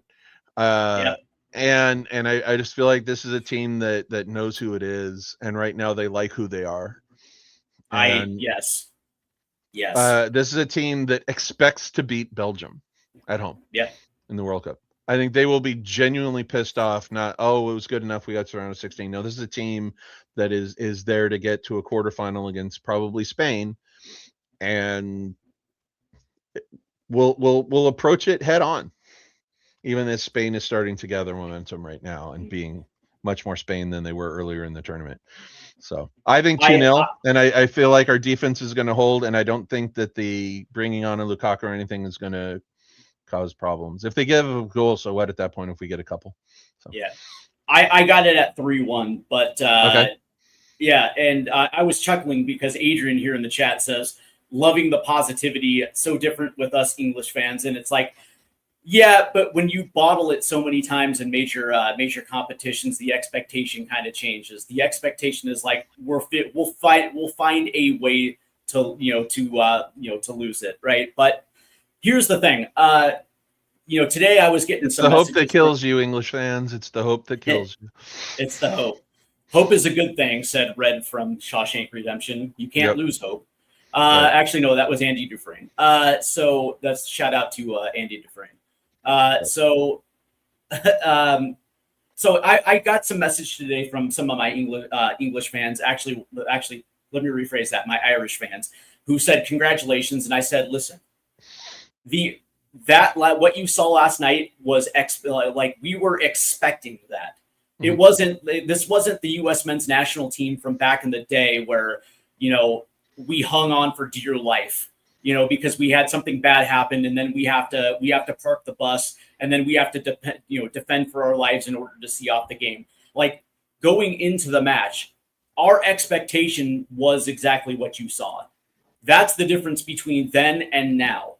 And I just feel like this is a team that knows who it is, and right now they like who they are. Yes. This is a team that expects to beat Belgium at home. Yeah. In the World Cup. I think they will be genuinely pissed off. Not, oh, it was good enough we got to round of 16. No, this is a team that is there to get to a quarterfinal against probably Spain, and we'll approach it head on. Even as Spain is starting to gather momentum right now and being much more Spain than they were earlier in the tournament. So I think 2-0, and I feel like our defense is going to hold, and I don't think that the bringing on a Lukaku or anything is going to cause problems. If they give a goal, so what at that point if we get a couple? So. Yeah. I got it at 3-1, but okay. Yeah, and I was chuckling because Adrian here in the chat says, loving the positivity, so different with us English fans. And it's like, yeah, but when you bottle it so many times in major competitions, the expectation kind of changes. The expectation is like, we'll find a way to lose it, right? But here's the thing. Today I was getting some. The hope that kills you, English fans. It's the hope that kills you. It's the hope. Hope is a good thing, said Red from Shawshank Redemption. You can't lose hope. Right. Actually, no, that was Andy Dufresne. So that's shout out to Andy Dufresne. So I got some message today from some of my English fans. Actually, let me rephrase that. My Irish fans who said congratulations, and I said, listen, what you saw last night was like we were expecting that. It wasn't. This wasn't the U.S. men's national team from back in the day where we hung on for dear life, because we had something bad happen, and then we have to park the bus, and then we have to defend for our lives in order to see off the game. Like, going into the match, our expectation was exactly what you saw. That's the difference between then and now,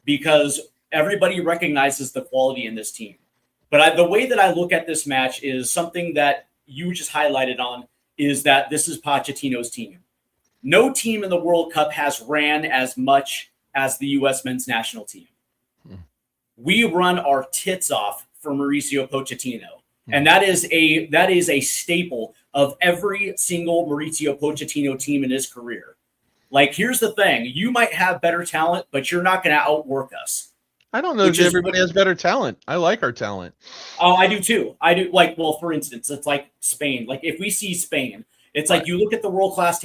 because everybody recognizes the quality in this team. But the way that I look at this match is something that you just highlighted on, is that this is Pochettino's team. No team in the World Cup has ran as much as the U.S. men's national team. We run our tits off for Mauricio Pochettino. And that is a staple of every single Mauricio Pochettino team in his career. Like, here's the thing. You might have better talent, but you're not going to outwork us. I don't know if everybody has better talent. I like our talent. Oh, I do too. I do. Like, well, for instance, it's like Spain. Like, if we see Spain, it's like you look at the world-class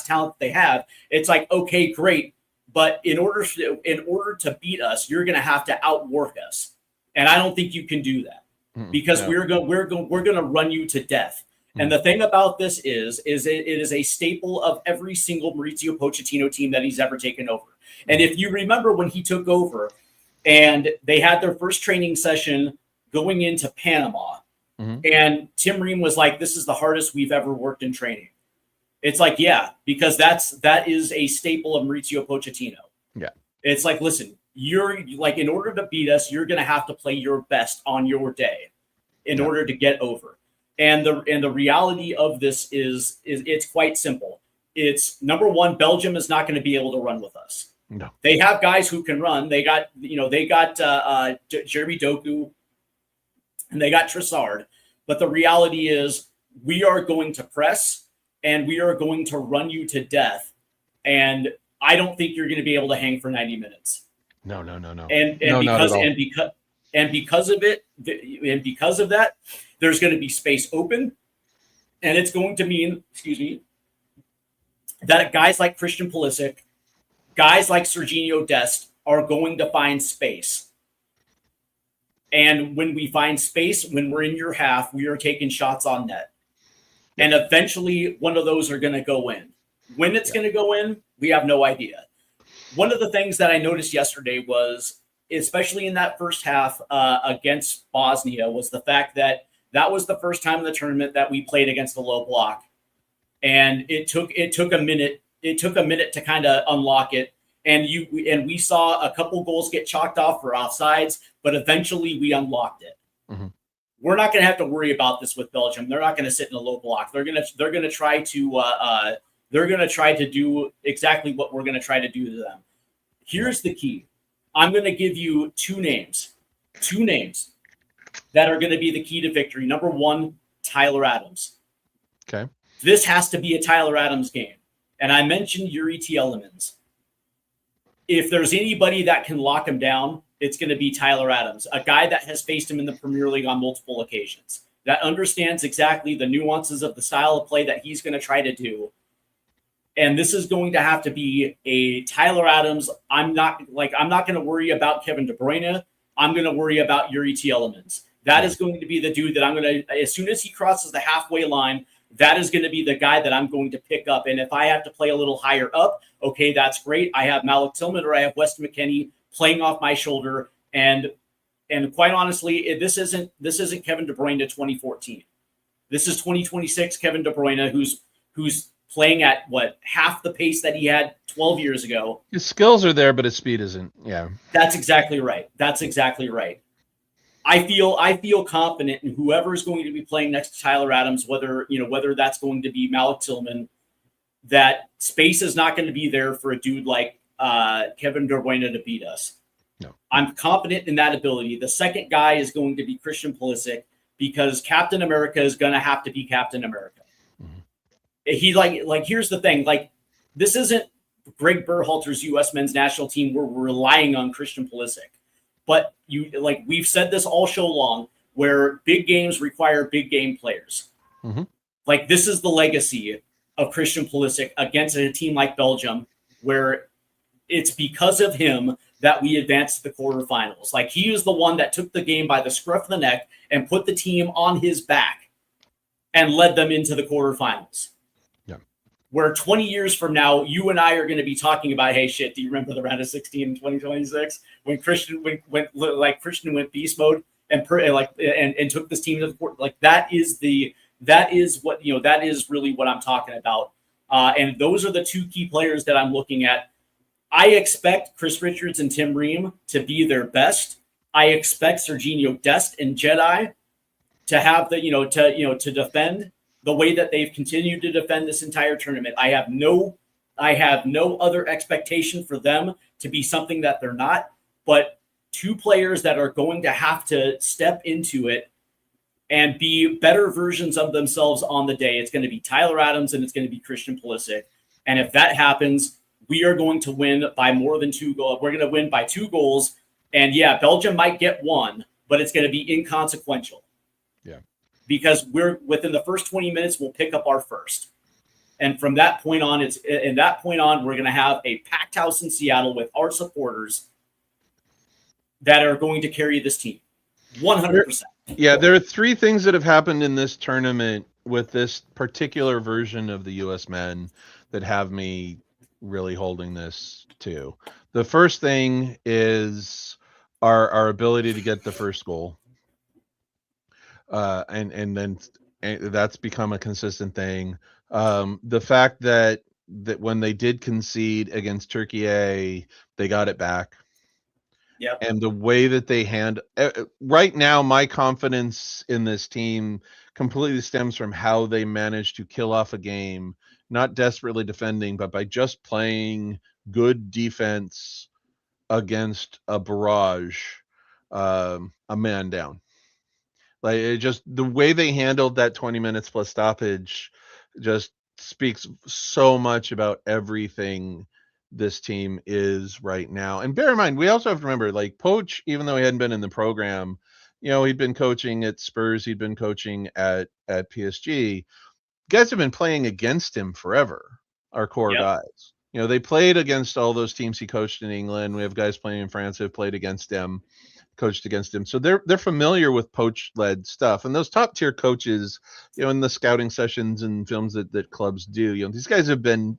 talent they have, it's like, okay, great. But in order to beat us, you're going to have to outwork us. And I don't think you can do that. Because we're going to run you to death. And the thing about this is it is a staple of every single Mauricio Pochettino team that he's ever taken over. And if you remember when he took over and they had their first training session going into Panama, and Tim Ream was like, "This is the hardest we've ever worked in training." It's like, yeah, because that is a staple of Mauricio Pochettino. Yeah, it's like, listen. You're like, in order to beat us, you're going to have to play your best on your day in order to get over. And the reality of this is it's quite simple. It's number one, Belgium is not going to be able to run with us. No, they have guys who can run. They got Jeremy Doku and they got Trossard. But the reality is we are going to press and we are going to run you to death. And I don't think you're going to be able to hang for 90 minutes. No. And because of it, and because of that, there's going to be space open, and it's going to mean, that guys like Christian Pulisic, guys like Serginho Dest are going to find space. And when we find space, when we're in your half, we are taking shots on net. And eventually one of those are going to go in. When it's going to go in, we have no idea. One of the things that I noticed yesterday was, especially in that first half against Bosnia, was the fact that was the first time in the tournament that we played against a low block. And it took a minute. It took a minute to kind of unlock it. And we saw a couple goals get chalked off for offsides, but eventually we unlocked it. We're not going to have to worry about this with Belgium. They're not going to sit in a low block. They're going to try to they're going to try to do exactly what we're going to try to do to them. Here's the key. I'm going to give you two names that are going to be the key to victory. Number one, Tyler Adams. Okay. This has to be a Tyler Adams game. And I mentioned Yuri Tielemans. If there's anybody that can lock him down, it's going to be Tyler Adams, a guy that has faced him in the Premier League on multiple occasions, that understands exactly the nuances of the style of play that he's going to try to do. And this is going to have to be a Tyler Adams. I'm not going to worry about Kevin De Bruyne. I'm going to worry about Yuri Tielemans. That is going to be the dude that I'm going to, as soon as he crosses the halfway line, that is going to be the guy that I'm going to pick up. And if I have to play a little higher up, okay, that's great. I have Malik Tillman or I have Weston McKennie playing off my shoulder. And quite honestly, this isn't Kevin De Bruyne to 2014. This is 2026 Kevin De Bruyne, who's playing at half the pace that he had 12 years ago. His skills are there, but his speed isn't. Yeah. That's exactly right. I feel confident in whoever is going to be playing next to Tyler Adams, whether that's going to be Malik Tillman, that space is not going to be there for a dude like Kevin De Bruyne to beat us. No. I'm confident in that ability. The second guy is going to be Christian Pulisic, because Captain America is going to have to be Captain America. He here's the thing, this isn't Greg Berhalter's U.S. men's national team where we're relying on Christian Pulisic. But we've said this all show long, where big games require big game players. This is the legacy of Christian Pulisic against a team like Belgium, where it's because of him that we advanced to the quarterfinals. He was the one that took the game by the scruff of the neck and put the team on his back and led them into the quarterfinals. Where 20 years from now, you and I are going to be talking about, hey, shit, do you remember the round of 16 in 2026 when Christian went beast mode? and took this team to the court. Like that is what that is really what I'm talking about. And those are the two key players that I'm looking at. I expect Chris Richards and Tim Ream to be their best. I expect Serginho Dest and Jedi to have to defend the way that they've continued to defend this entire tournament. I have no other expectation for them to be something that they're not, but two players that are going to have to step into it and be better versions of themselves on the day. It's going to be Tyler Adams and it's going to be Christian Pulisic. And if that happens, we are going to win by more than 2 goals. We're going to win by 2 goals. And yeah, Belgium might get 1, but it's going to be inconsequential. Yeah. Because we're within the first 20 minutes, we'll pick up our first. And from that point on, we're going to have a packed house in Seattle with our supporters that are going to carry this team 100%. Yeah, there are 3 things that have happened in this tournament with this particular version of the U.S. men that have me really holding this too. The first thing is our ability to get the first goal. And then that's become a consistent thing. The fact that when they did concede against Turkey, they got it back. Yep. And the way that they right now, my confidence in this team completely stems from how they managed to kill off a game, not desperately defending, but by just playing good defense against a barrage, a man down. Like it just the way they handled that 20 minutes plus stoppage just speaks so much about everything this team is right now. And bear in mind, we also have to remember, like Poach, even though he hadn't been in the program, he'd been coaching at Spurs, he'd been coaching at PSG. Guys have been playing against him forever, our core guys. They played against all those teams he coached in England. We have guys playing in France who have played against him, coached against him. So they're familiar with Poach-led stuff. And those top-tier coaches, in the scouting sessions and films that clubs do, these guys have been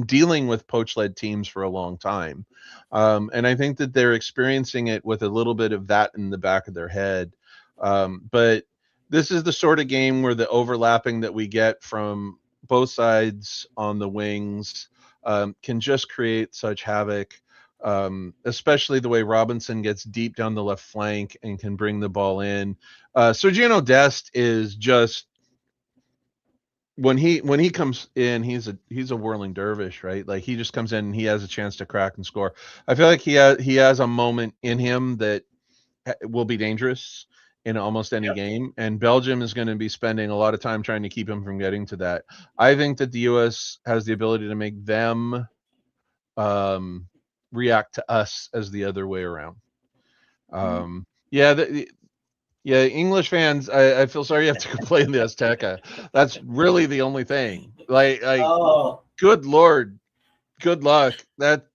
dealing with Poach-led teams for a long time. And I think that they're experiencing it with a little bit of that in the back of their head. But this is the sort of game where the overlapping that we get from both sides on the wings can just create such havoc, especially the way Robinson gets deep down the left flank and can bring the ball in. Serginho Dest is just, when he comes in, he's a whirling dervish, right? Like he just comes in and he has a chance to crack and score. I feel like he has a moment in him that will be dangerous in almost any game, and Belgium is going to be spending a lot of time trying to keep him from getting to that. I think that the U.S. has the ability to make them react to us as the other way around. English fans, I feel sorry you have to complain the Azteca. That's really the only thing. Like good Lord, good luck. That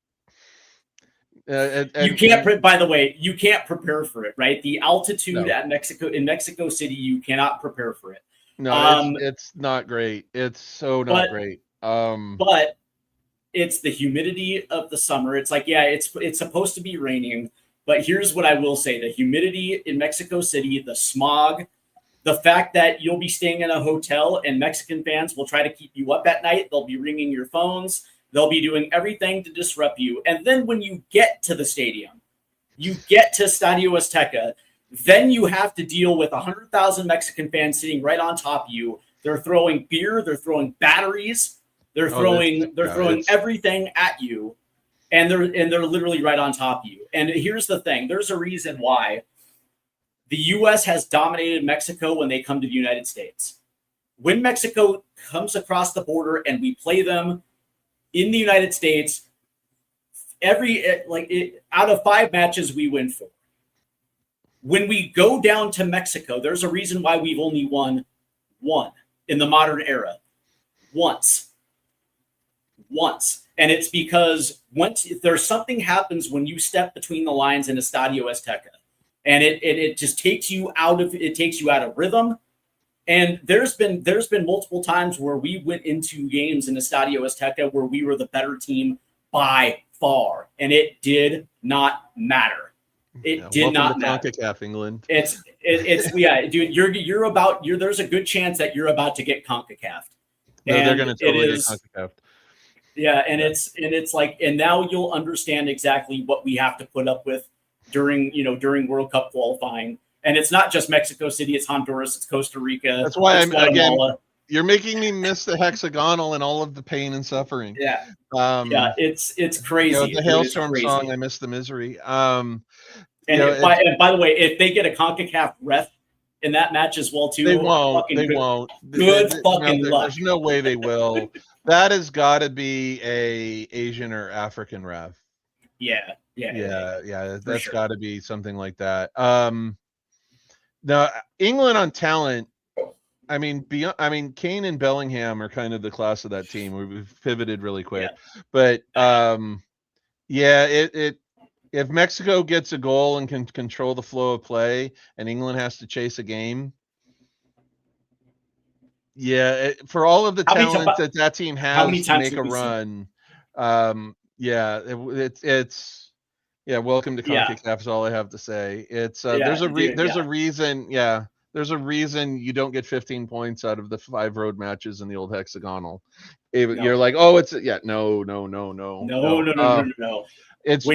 you can't. By the way, you can't prepare for it, right? The altitude in Mexico City, you cannot prepare for it. No, it's not great. It's so not great. But it's the humidity of the summer. It's like, it's supposed to be raining, but here's what I will say: the humidity in Mexico City, the smog, the fact that you'll be staying in a hotel and Mexican fans will try to keep you up at night. They'll be ringing your phones. They'll be doing everything to disrupt you. And then when you get to the stadium, you get to Estadio Azteca, then you have to deal with 100,000 Mexican fans sitting right on top of you. They're throwing beer, they're throwing batteries, they're throwing everything at you, and they're literally right on top of you. And here's the thing: there's a reason why the U.S. has dominated Mexico when they come to the United States. When Mexico comes across the border and we play them in the United States, out of 5 matches, we win 4. When we go down to Mexico, there's a reason why we've only won 1 in the modern era. Once. And it's because there's something happens when you step between the lines in Estadio Azteca. And it just takes you out of rhythm. And there's been multiple times where we went into games in Estadio Azteca where we were the better team by far, and it did not matter. It did welcome not to matter. CONCACAF, England. It's yeah, dude. There's a good chance that you're about to get CONCACAF. No, they're And going to it totally get is, CONCACAF. yeah, and it's like, and now you'll understand exactly what we have to put up with during World Cup qualifying. And it's not just Mexico City, it's Honduras, it's Costa Rica, That's why it's Guatemala. again, you're making me miss the hexagonal and all of the pain and suffering. Yeah. Yeah, It's crazy. the Hailstorm song, I miss the misery. And by the way, if they get a CONCACAF ref in that match as well too, they won't. Good fucking luck. There's no way they will. That has got to be a Asian or African ref. Yeah. That's got to be something like that. The England on talent. I mean, Kane and Bellingham are kind of the class of that team. We've pivoted really quick, but if Mexico gets a goal and can control the flow of play, and England has to chase a game, for all of the talent that team has to make a run, it's welcome to CONCACAF is all I have to say. It's there's a reason. Yeah. There's a reason you don't get 15 points out of the 5 road matches in the old hexagonal. You're like, oh, it's no. It's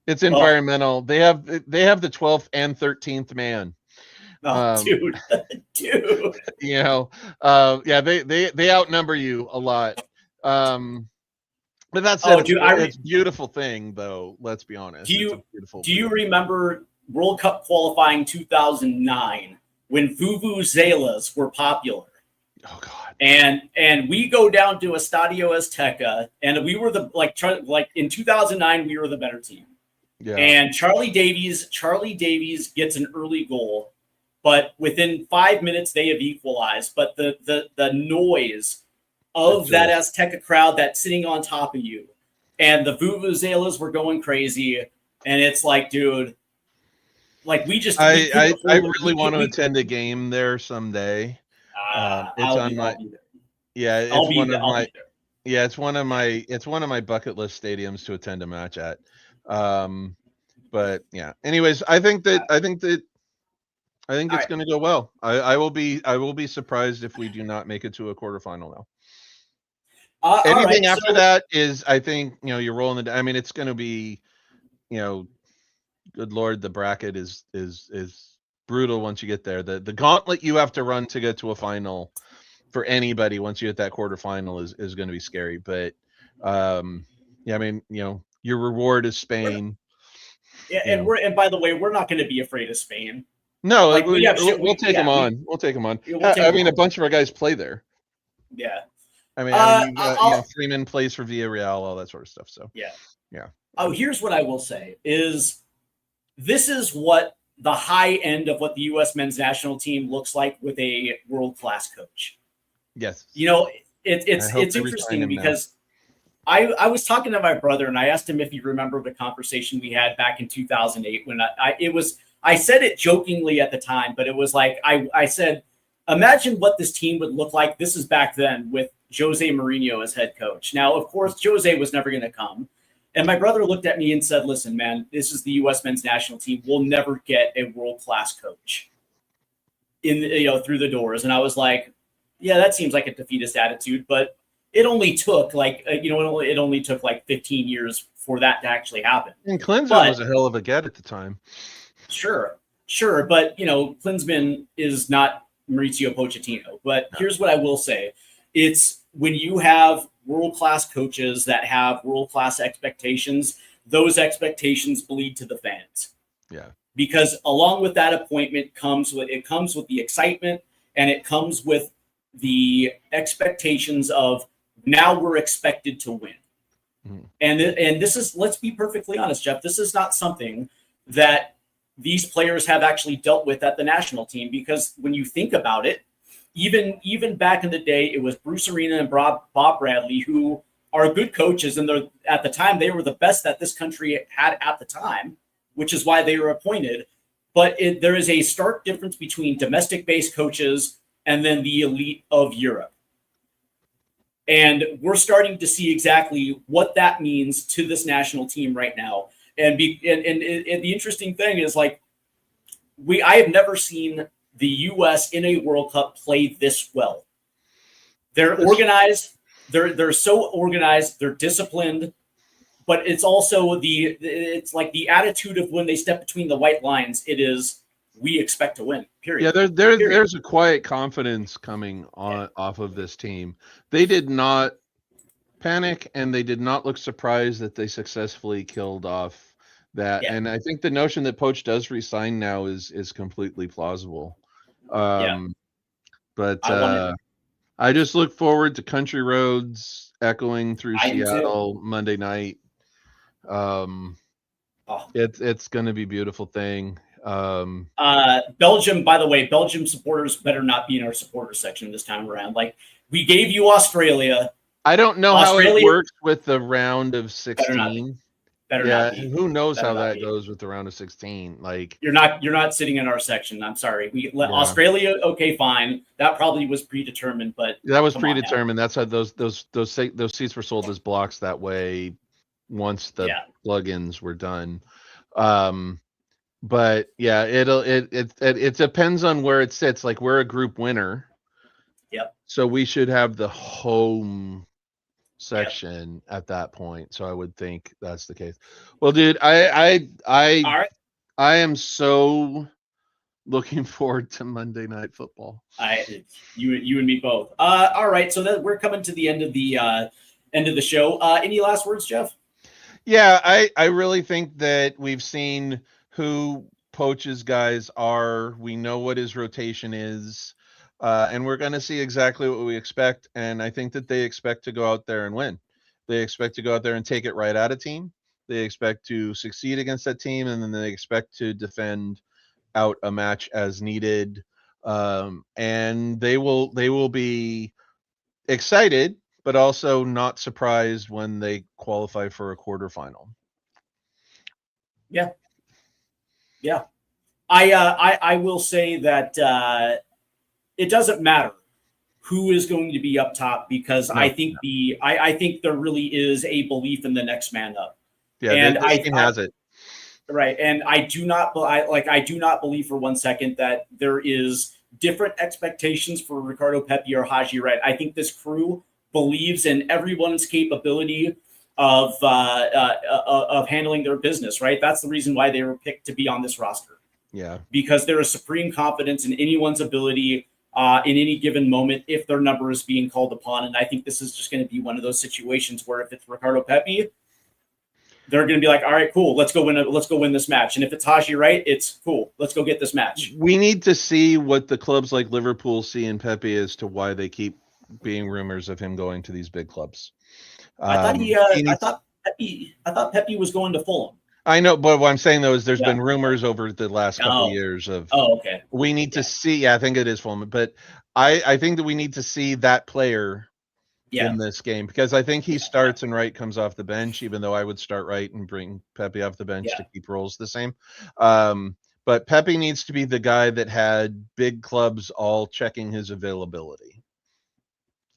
it's environmental. They have the 12th and 13th man. Dude. They outnumber you a lot. But that's it's a beautiful thing, though. Let's be honest. Do you remember World Cup qualifying 2009 when vuvuzelas were popular? Oh God! And we go down to Estadio Azteca, and we were in 2009 we were the better team. Yeah. And Charlie Davies gets an early goal, but within 5 minutes they have equalized. But the noise of that Azteca crowd that's sitting on top of you, and the vuvuzelas were going crazy, and it's like, dude. Like we just, I really want to attend a game there someday. It's one of my bucket list stadiums to attend a match at. But yeah. Anyways, I think it's going to go well. I will be surprised if we do not make it to a quarterfinal now. Anything after that is, I think, you're rolling I mean, it's going to be, good Lord, the bracket is brutal once you get there. The gauntlet you have to run to get to a final for anybody once you hit that quarterfinal is going to be scary. But I mean, your reward is Spain. Yeah, and by the way, we're not going to be afraid of Spain. No, we'll take them on. We'll take them on. A bunch of our guys play there. Yeah. I mean, Freeman plays for Villarreal, all that sort of stuff. So yeah. Oh, here's what I will say is this is what the high end of what the U.S. men's national team looks like with a world-class coach. Yes. It's interesting because I was talking to my brother and I asked him if he remembered the conversation we had back in 2008 when I said it jokingly at the time, but it was like, I said, imagine what this team would look like. This is back then with Jose Mourinho as head coach. Now, of course, Jose was never going to come. And my brother looked at me and said, listen, man, this is the U.S. men's national team. We'll never get a world-class coach through the doors. And I was like, yeah, that seems like a defeatist attitude, but it only took like 15 years for that to actually happen. And Klinsmann was a hell of a get at the time. Sure. But, Klinsmann is not Mauricio Pochettino. But here's what I will say. It's when you have world-class coaches that have world-class expectations, those expectations bleed to the fans. Yeah. Because along with that appointment comes with the excitement, and it comes with the expectations of now we're expected to win. Mm-hmm. And this is, let's be perfectly honest, Jeff, this is not something that these players have actually dealt with at the national team, because when you think about it, even back in the day, it was Bruce Arena and Bob Bradley, who are good coaches, and at the time they were the best that this country had at the time, which is why they were appointed. But there is a stark difference between domestic-based coaches and then the elite of Europe. And we're starting to see exactly what that means to this national team right now. And the interesting thing is, like, I have never seen the U.S. in a World Cup play this well. They're organized. They're so organized. They're disciplined. But it's also it's like the attitude of when they step between the white lines. It is, we expect to win. Period. Yeah, there's a quiet confidence coming off of this team. They did not panic, and they did not look surprised that they successfully killed off that. Yeah. And I think the notion that Poach does resign now is completely plausible. But I just look forward to country roads echoing through Seattle Monday night. It's going to be a beautiful thing. Belgium, by the way, Belgium supporters better not be in our supporter section this time around. Like, we gave you Australia. I don't know how it works with the round of 16. Better not be. Who knows how that goes with the round of 16? Like, you're not sitting in our section. I'm sorry. We let Australia. Okay, fine. That probably was predetermined, but that was predetermined. That's how those seats were sold as blocks that way. Once the plugins were done. But yeah, it depends on where it sits. Like, we're a group winner. Yep. So we should have the home section at that point. So I would think that's the case. Well, dude, I am so looking forward to Monday Night Football. You and me both. All right, so we're coming to the end of the show. Any last words, Jeff? Yeah, I really think that we've seen who Poach's guys are. We know what his rotation is, and we're going to see exactly what we expect. And I think that they expect to go out there and win. They expect to go out there and take it right out of team. They expect to succeed against that team, and then they expect to defend out a match as needed. And they will be excited, but also not surprised when they qualify for a quarterfinal. Yeah. I will say that it doesn't matter who is going to be up top, because I think there really is a belief in the next man up. Yeah, and this team has it. Right, and I do not believe for 1 second that there is different expectations for Ricardo Pepi or Haji Wright. I think this crew believes in everyone's capability of handling their business, right? That's the reason why they were picked to be on this roster. Yeah. Because there is supreme confidence in anyone's ability in any given moment if their number is being called upon. And I think this is just going to be one of those situations where if it's Ricardo Pepi, they're going to be like, all right, cool, let's go win this match. And if it's Haji Wright, it's cool, let's go get this match. We need to see what the clubs like Liverpool see in Pepi as to why they keep being rumors of him going to these big clubs. I thought Pepi was going to Fulham. I know, but what I'm saying though is there's been rumors over the last couple of years of. Oh, okay. We need to see. Yeah, I think it is Fulham, but I think that we need to see that player in this game, because I think he starts and Wright comes off the bench, even though I would start Wright and bring Pepi off the bench to keep roles the same. But Pepi needs to be the guy that had big clubs all checking his availability.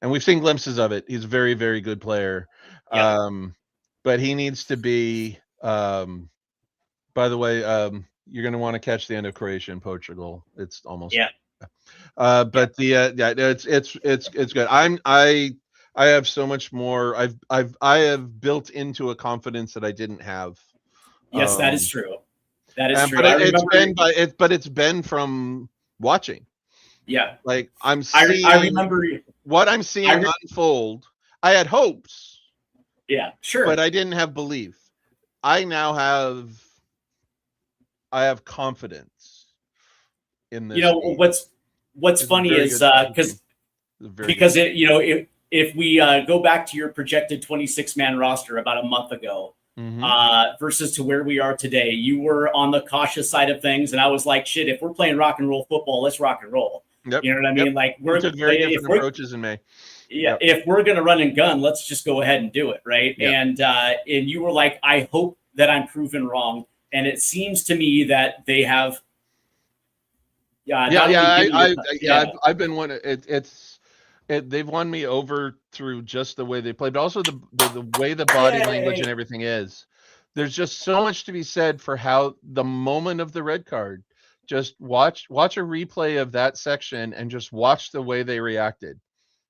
And we've seen glimpses of it. He's a very, very good player. But he needs to be, by the way, you're going to want to catch the end of Croatia and Portugal. It's almost, but it's good. I have so much more. I have built into a confidence that I didn't have. Yes, that is true. That is true. But it's been from watching. Yeah. Like I'm seeing, I remember what I'm seeing unfold. I had hopes. Yeah, sure. But I didn't have belief. I now have confidence in this. You know, game. what's funny is because if we go back to your projected 26-man roster about a month ago, versus to where we are today, you were on the cautious side of things, and I was like, shit, if we're playing rock and roll football, let's rock and roll. Yep. You know what I mean? Like we took very different approaches in May. Yeah, if we're gonna run and gun, let's just go ahead and do it, right? Yep. And you were like, I hope that I'm proven wrong, and it seems to me that they have. I've been one. They've won me over through just the way they play, but also the way the body language and everything is. there's just so much to be said for how the moment of the red card, just watch a replay of that section and just watch the way they reacted.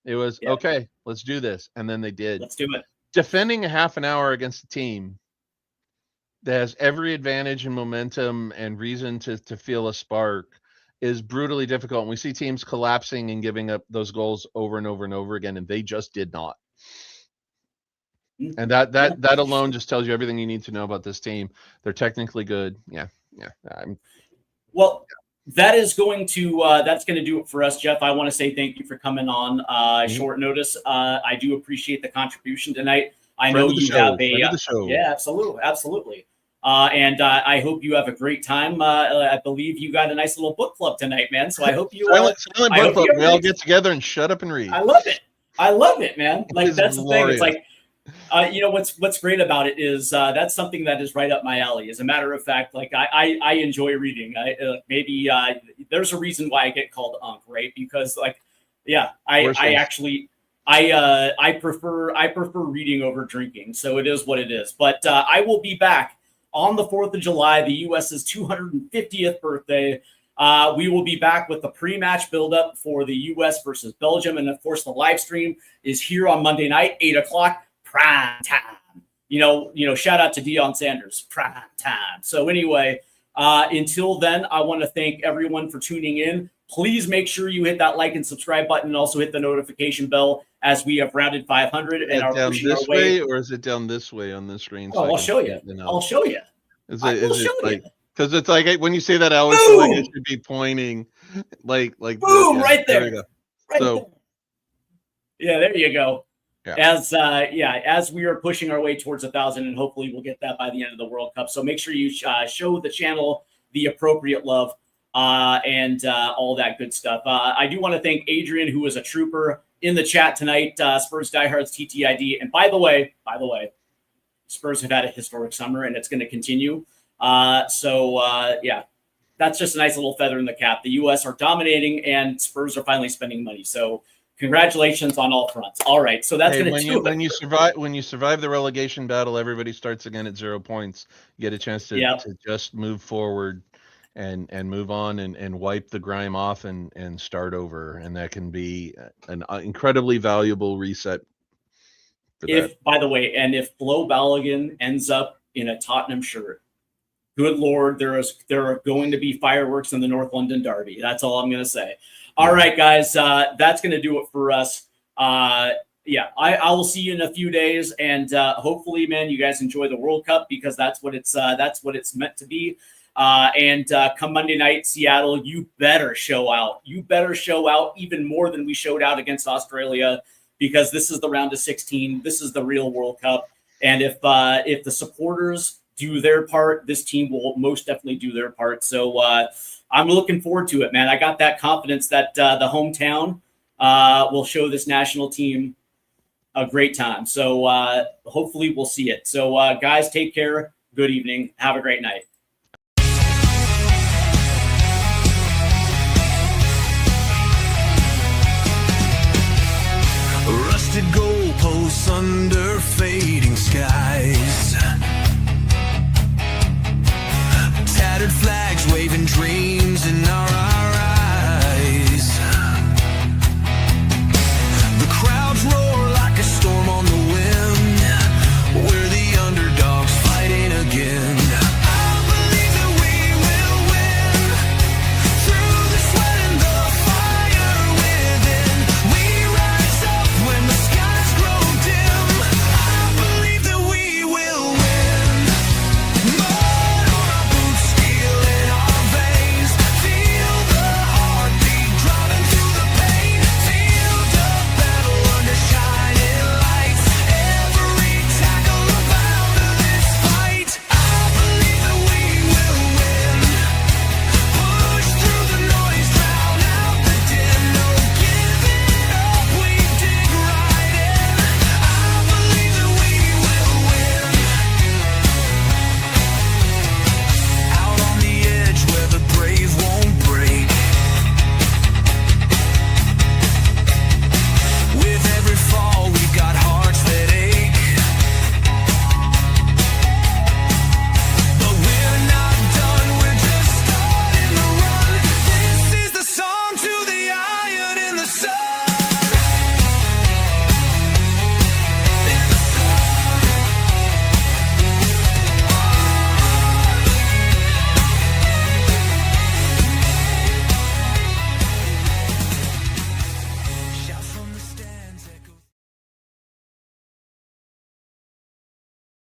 It was okay, let's do this. And then they did. Let's do it. Defending a half an hour against a team that has every advantage and momentum and reason to feel a spark is brutally difficult. And we see teams collapsing and giving up those goals over and over and over again, and they just did not. And that alone just tells you everything you need to know about this team. They're technically good. Well, that is going to that's going to do it for us, Jeff. I want to say thank you for coming on short notice. I do appreciate the contribution tonight. I know you have absolutely. And I hope you have a great time. I believe you got a nice little book club tonight, man. So I hope you silent book club. We all get together and shut up and read. I love it, man. Like that's the thing. It's like what's great about it is that's something that is right up my alley. As a matter of fact, like I enjoy reading. Maybe there's a reason why I get called Unc, right? Because I prefer reading over drinking. So it is what it is. But I will be back on the 4th of July, the U.S.'s 250th birthday. We will be back with the pre-match buildup for the U.S. versus Belgium. And, of course, the live stream is here on Monday night, 8 o'clock, prime time. Shout out to Deion Sanders, prime time. So anyway, until then, I want to thank everyone for tuning in. Please make sure you hit that like and subscribe button and also hit the notification bell as we have rounded 500 and are down pushing this our way. Or is it down this way on the screen? Oh, I'll show you. I'll show you. Is it like, because it's like when you say that, I always feel like it should be pointing like boom, right there. There we go. Right there. Yeah, there you go. Yeah. As we are pushing our way towards 1,000, and hopefully we'll get that by the end of the World Cup. So make sure you show the channel the appropriate love and all that good stuff. I do want to thank Adrian, who was a trooper in the chat tonight. Spurs Diehards TTID. And by the way, Spurs have had a historic summer, and it's going to continue. That's just a nice little feather in the cap. The U.S. are dominating, and Spurs are finally spending money. So congratulations on all fronts. All right, so that's going to do it. When you survive the relegation battle, everybody starts again at 0 points. You get a chance to just move forward and move on and wipe the grime off and start over, and that can be an incredibly valuable reset. By the way, if Flo Balogun ends up in a Tottenham shirt, good Lord, there are going to be fireworks in the North London Derby. That's all I'm going to say. All right, guys, that's going to do it for us. I will see you in a few days, and hopefully, man, you guys enjoy the World Cup because that's what it's meant to be. Come Monday night, Seattle, you better show out. You better show out even more than we showed out against Australia, because this is the round of 16. This is the real World Cup. And if the supporters do their part, this team will most definitely do their part. So I'm looking forward to it, man. I got that confidence that the hometown will show this national team a great time. So hopefully we'll see it. So guys, take care. Good evening. Have a great night. Rusted goalposts under faded